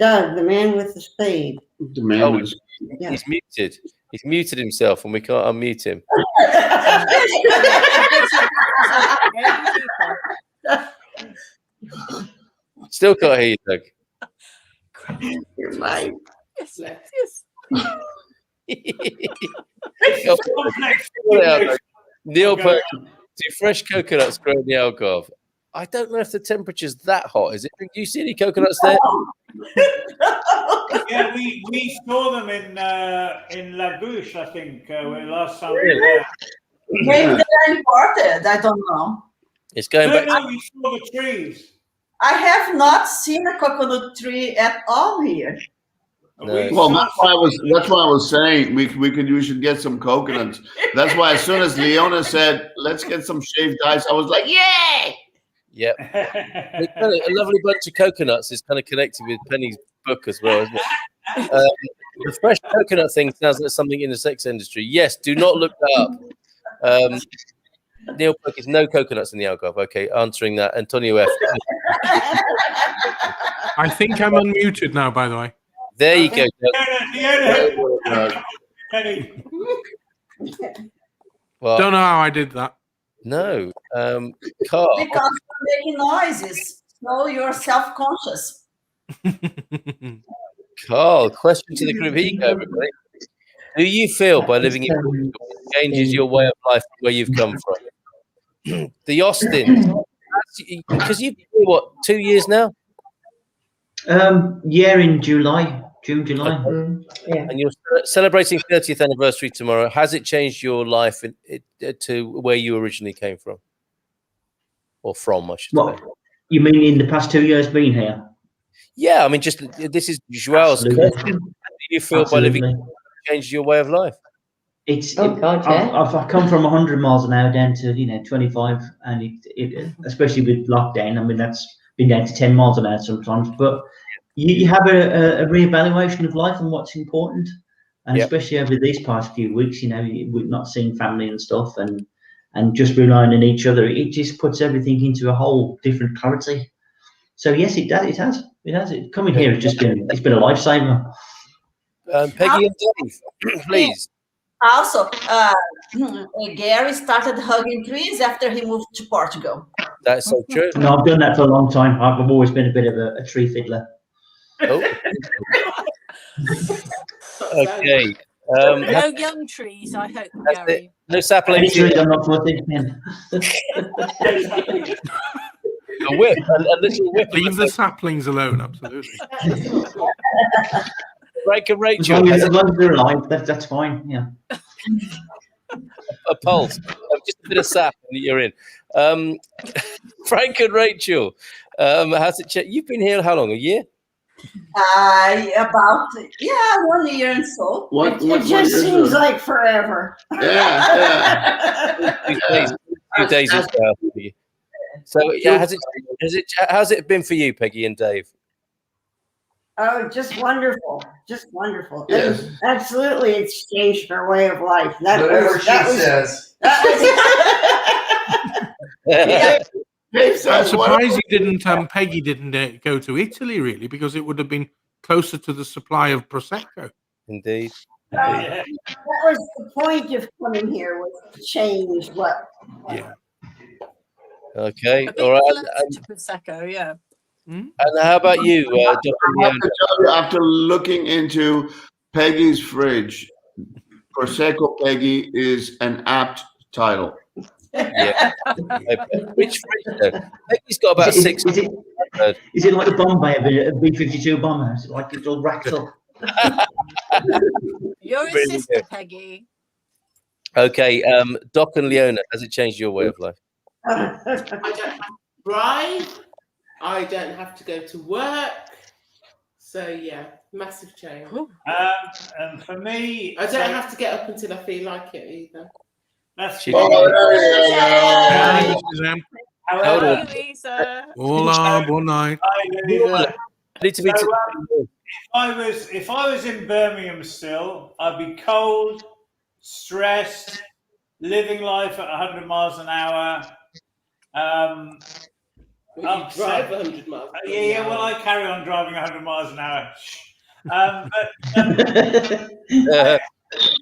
Doug, the man with the spade. The man with the spade. Yeah. He's muted. He's muted himself and we can't unmute him. Still can't hear you, Doug. You're right. Yes. Neil Perkins, do fresh coconuts grow in the Algarve? I don't know if the temperature's that hot. Is it? Do you see any coconuts there? Yeah, we saw them in Lagouche, I think, last time we were there. Maybe they're imported. I don't know. It's going back. No, we saw the trees. I have not seen a coconut tree at all here. No. Well, that's why I was saying we should get some coconuts. That's why as soon as Leona said, let's get some shaved ice, I was like, yay! Yep. A lovely bunch of coconuts is kind of connected with Penny's book as well, isn't it? The fresh coconut thing sounds like something in the sex industry. Yes, do not look that up. Neil Perkins, no coconuts in the alcove. Okay, answering that. Antonio F. I think I'm unmuted now, by the way. There you go. Well, don't know how I did that. No. Carl. Because you're making noises, so you're self-conscious. Carl, question to the group. Here you go, everybody. Do you feel by living in Portugal changes your way of life from where you've come from? The Austins, because you've been here, what, 2 years now? Yeah, in July, June, July. Yeah. And you're celebrating 30th anniversary tomorrow. Has it changed your life to where you originally came from? Or from, I should say. You mean in the past 2 years being here? Yeah, I mean, just this is Joao's question. How do you feel by living changed your way of life? I've come from 100 miles an hour down to 25, and it especially with lockdown. I mean, that's been down to 10 miles an hour sometimes. But you have a reevaluation of life and what's important, and especially over these past few weeks, we've not seen family and stuff, and just relying on each other. It just puts everything into a whole different clarity. So yes, it does. It has. Coming here has just been a lifesaver. Peggy and Dave, please. Also, Gary started hugging trees after he moved to Portugal. That's so true. No, I've done that for a long time. I've always been a bit of a tree fiddler. Oh. Okay. No young trees, I hope, Gary. No saplings. I'm not fussy. A whip, a little whip. Leave the saplings alone, absolutely. Frank and Rachel. As long as they're alive, that's fine. Yeah. A pulse, just a bit of sap, and you're in. Frank and Rachel, how's it? You've been here how long? A year? About 1 year and so. It just seems like forever. Yeah. 2 days as well. So yeah, how's it been for you, Peggy and Dave? Oh, just wonderful. Just wonderful. Yes. Absolutely, it's changed our way of life. Whatever she says. I'm surprised Peggy didn't go to Italy, really, because it would have been closer to the supply of Prosecco. Indeed. That was the point of coming here, was to change what. Yeah. Okay. All right. Prosecco, yeah. And how about you, Dr. I have to tell you, after looking into Peggy's fridge, Prosecco Peggy is an apt title. Yeah. Which fridge though? Peggy's got about six. Is it like the Bombay, a B-52 bomber? Is it like it's all racked up? You're a sister, Peggy. Okay. Doc and Leona, has it changed your way of life? I don't have to drive. I don't have to go to work. So yeah, massive change. And for me, I don't have to get up until I feel like it either. That's Hello, Lisa. Hola, bon night. If I was in Birmingham still, I'd be cold, stressed, living life at 100 miles an hour. You drive 100 miles. Yeah. Well, I carry on driving 100 miles an hour.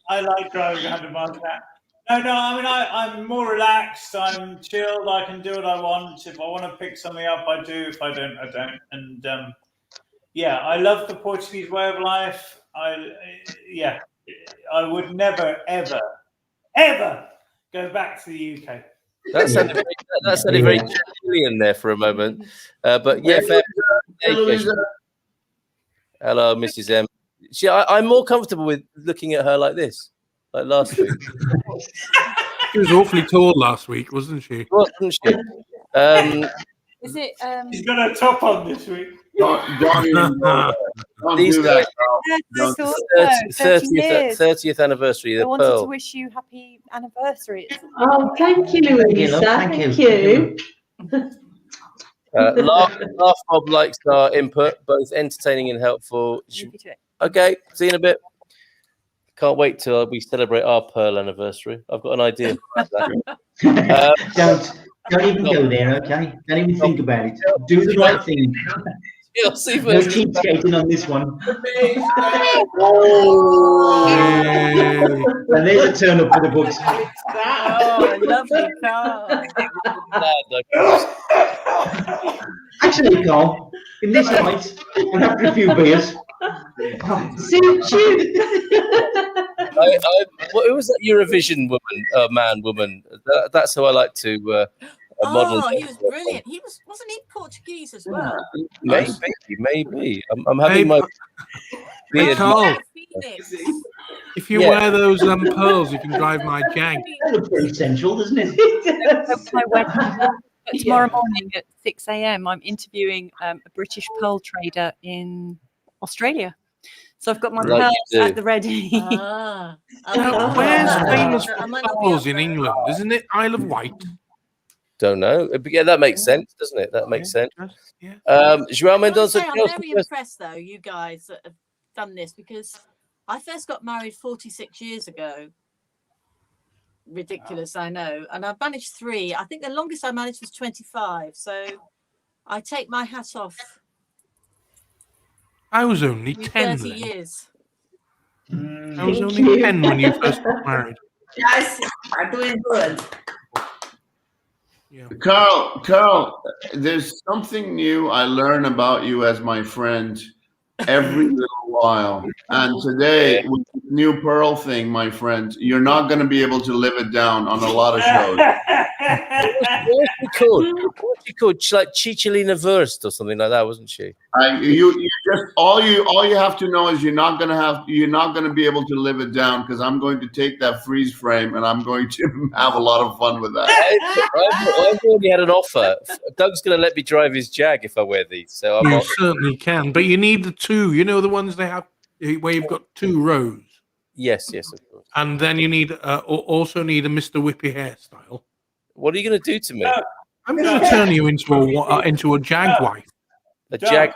I like driving 100 miles an hour. No. I mean, I'm more relaxed. I'm chilled. I can do what I want. If I want to pick something up, I do. If I don't, I don't. And yeah, I love the Portuguese way of life. I would never, ever, ever go back to the UK. That sounded very Chilean there for a moment. But yeah, hello, Mrs. M. I'm more comfortable with looking at her like this, like last week. She was awfully tall last week, wasn't she? Wasn't she? Is it? She's got a top on this week. Don't do that. 30th anniversary. I wanted to wish you happy anniversary. Oh, thank you, Louisa. Thank you. Laugh Mob likes our input, both entertaining and helpful. Okay, see you in a bit. Can't wait till we celebrate our pearl anniversary. I've got an idea. Don't even go there, okay? Don't even think about it. Do the right thing. No cheapskating on this one. And there's a turn up for the books. Oh, lovely car. Actually, Carl, in this night, and after a few beers, suit you. Who was that Eurovision woman? That's who I like to model. Oh, he was brilliant. Wasn't he Portuguese as well? Maybe. I'm having my beard. Carl, if you wear those pearls, you can drive my Jag. That looks pretty sensual, doesn't it? My wedding. Tomorrow morning at 6 a.m. I'm interviewing a British pearl trader in Australia. So I've got my pearls at the ready. Where's famous pearls in England? Isn't it Isle of Wight? Don't know. Yeah, that makes sense, doesn't it? That makes sense. João Mendonça. I'm very impressed, though, you guys that have done this, because I first got married 46 years ago. Ridiculous, I know. And I've managed 3. I think the longest I managed was 25. So I take my hat off. I was only 10 30 then. years. I was only 10 when you first got married. Guys are doing good. Carl, there's something new I learn about you as my friend every little while. And today, with the new pearl thing, my friend, you're not going to be able to live it down on a lot of shows. What's she called? She's like Chicholina Wurst or something like that, wasn't she? You just all you have to know is you're not going to be able to live it down, because I'm going to take that freeze frame and I'm going to have a lot of fun with that. I've already had an offer. Doug's going to let me drive his Jag if I wear these. So You certainly can, but you need the 2. You know, the ones they have where you've got 2 rows. Yes, of course. And then you need also need a Mr. Whippy hairstyle. What are you going to do to me? I'm going to turn you into a Jag wife. A Jag.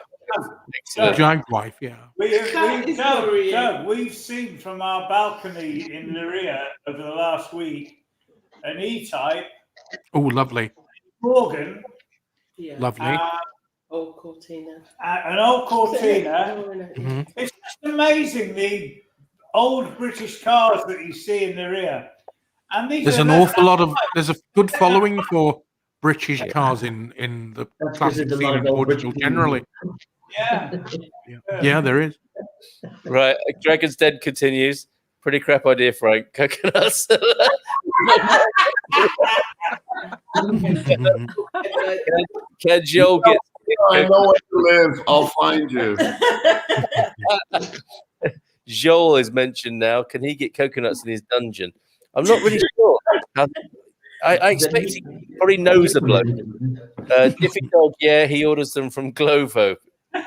A Jag wife, yeah. We've seen from our balcony in Leiria over the last week an E-type. Oh, lovely. Morgan. Lovely. Old Cortina. An old Cortina. Mm-hmm. It's just amazing, the old British cars that you see in the rear. And There's an awful lot of. There's a good following for British cars in the classic scene in Portugal generally. Yeah, there is. Right, Dragon's Den continues. Pretty crap idea, Frank. Coconuts. Can Joel get? I know where to live. I'll find you. Joel is mentioned now. Can he get coconuts in his dungeon? I'm not really sure. I expect he probably knows the bloke. Diffie Dog, he orders them from Glovo. 2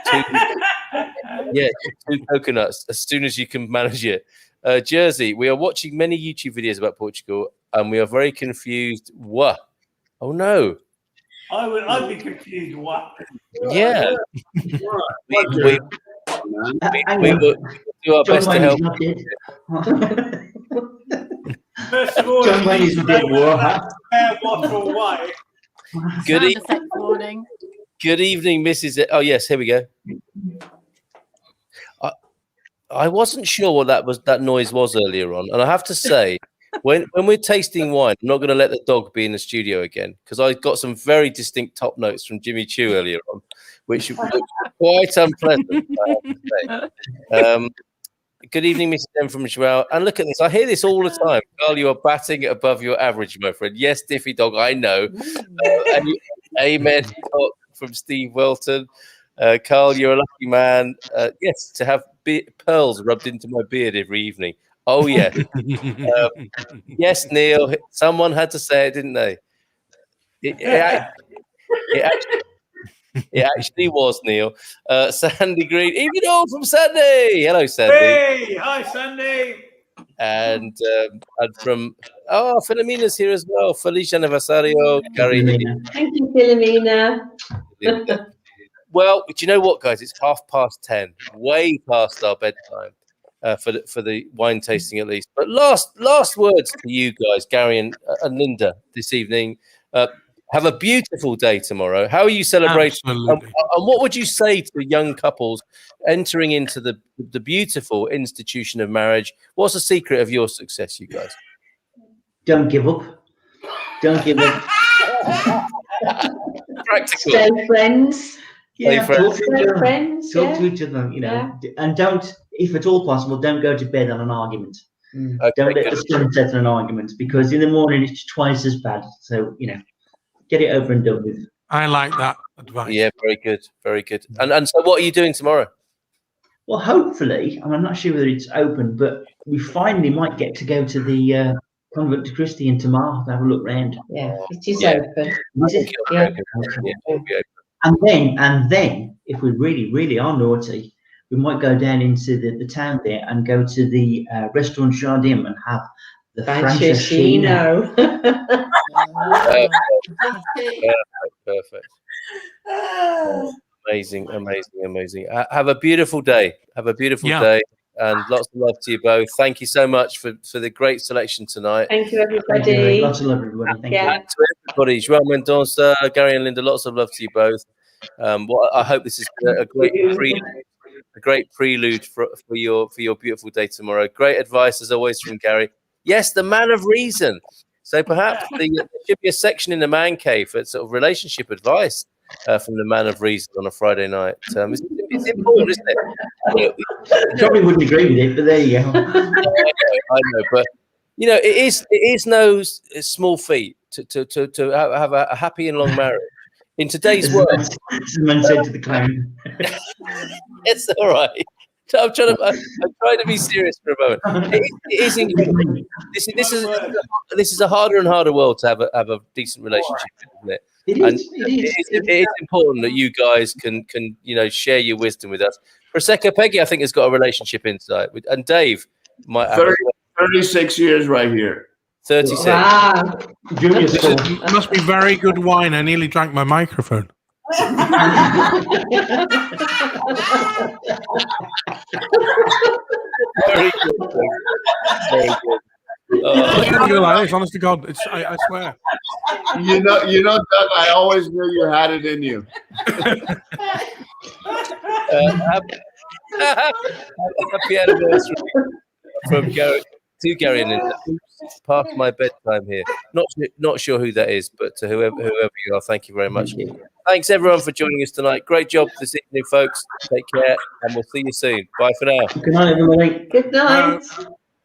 coconuts as soon as you can manage it. Jersey, we are watching many YouTube videos about Portugal and we are very confused. What? Oh no. I'd be confused. What? Yeah. we will do our best to help. First of all, John Wayne is a bit war. Good evening, Mrs. Oh yes, here we go. I wasn't sure what that noise was earlier on, and I have to say, when we're tasting wine, I'm not going to let the dog be in the studio again, because I got some very distinct top notes from Jimmy Choo earlier on, which looked quite unpleasant. Good evening, Mrs. M from Joao. And look at this. I hear this all the time. Carl, you are batting it above your average, my friend. Yes, Diffie Dog, I know. Amen from Steve Welton. Carl, you're a lucky man. Yes, to have pearls rubbed into my beard every evening. Oh, yeah. Yes, Neil. Someone had to say it, didn't they? It actually was, Neil. Sandy Green, even all from Sandy. Hello, Sandy. Hey, hi, Sandy. And from Philomena's here as well. Feliz aniversario, Gary. Thank you, Philomena. Well, do you know what, guys? It's 10:30, way past our bedtime for the wine tasting, at least. But last words to you guys, Gary and Linda, this evening. Have a beautiful day tomorrow. How are you celebrating? And what would you say to young couples entering into the beautiful institution of marriage? What's the secret of your success, you guys? Don't give up. Don't give up. Practical. Stay friends. Yeah, talk to each other, you know, and don't, if at all possible, don't go to bed on an argument. Okay, don't let the sun set on an argument, because in the morning it's twice as bad. So, you know, get it over and done with. I like that advice. Yeah, very good, very good. And so, what are you doing tomorrow? Well, hopefully, I'm not sure whether it's open, but we finally might get to go to the Convent to Christie in Tamar to have a look round. Yeah, it is open. Is it? Yeah. It'll be open. And then, if we really are naughty, we might go down into the town there and go to the restaurant Jardim and have the Francescino. Perfect. Amazing. Have a beautiful day. Have a beautiful day, and lots of love to you both. Thank you so much for the great selection tonight. Thank you, everybody. Lots of love, everybody. Thank you. And to everybody, João Mendonça, Gary and Linda, lots of love to you both. I hope this is a great prelude for your beautiful day tomorrow. Great advice as always from Gary. Yes, the man of reason. So perhaps there should be a section in the man cave for sort of relationship advice from the man of reason on a Friday night. It's important, isn't it? Probably wouldn't agree with it, but there you go. I know, but you know, it is no small feat to have a happy and long marriage. In today's world, the man said to the clown. It's all right. I'm trying to be serious for a moment. It is incredible. This is a harder and harder world to have a decent relationship, isn't it? It is important that you guys can share your wisdom with us. Prosecco Peggy, I think, has got a relationship insight, and Dave might have 36 years right here. 36. Wow. It must be very good wine. I nearly drank my microphone. Very good. Very good. It's gonna go like this, honest to God. I swear. You know, Doug, I always knew you had it in you. Happy anniversary from Gary to Gary and Linda. It's past my bedtime here. Not sure who that is, but to whoever you are, thank you very much. Thanks everyone for joining us tonight. Great job this evening, folks. Take care, and we'll see you soon. Bye for now. Good night, everybody. Good night.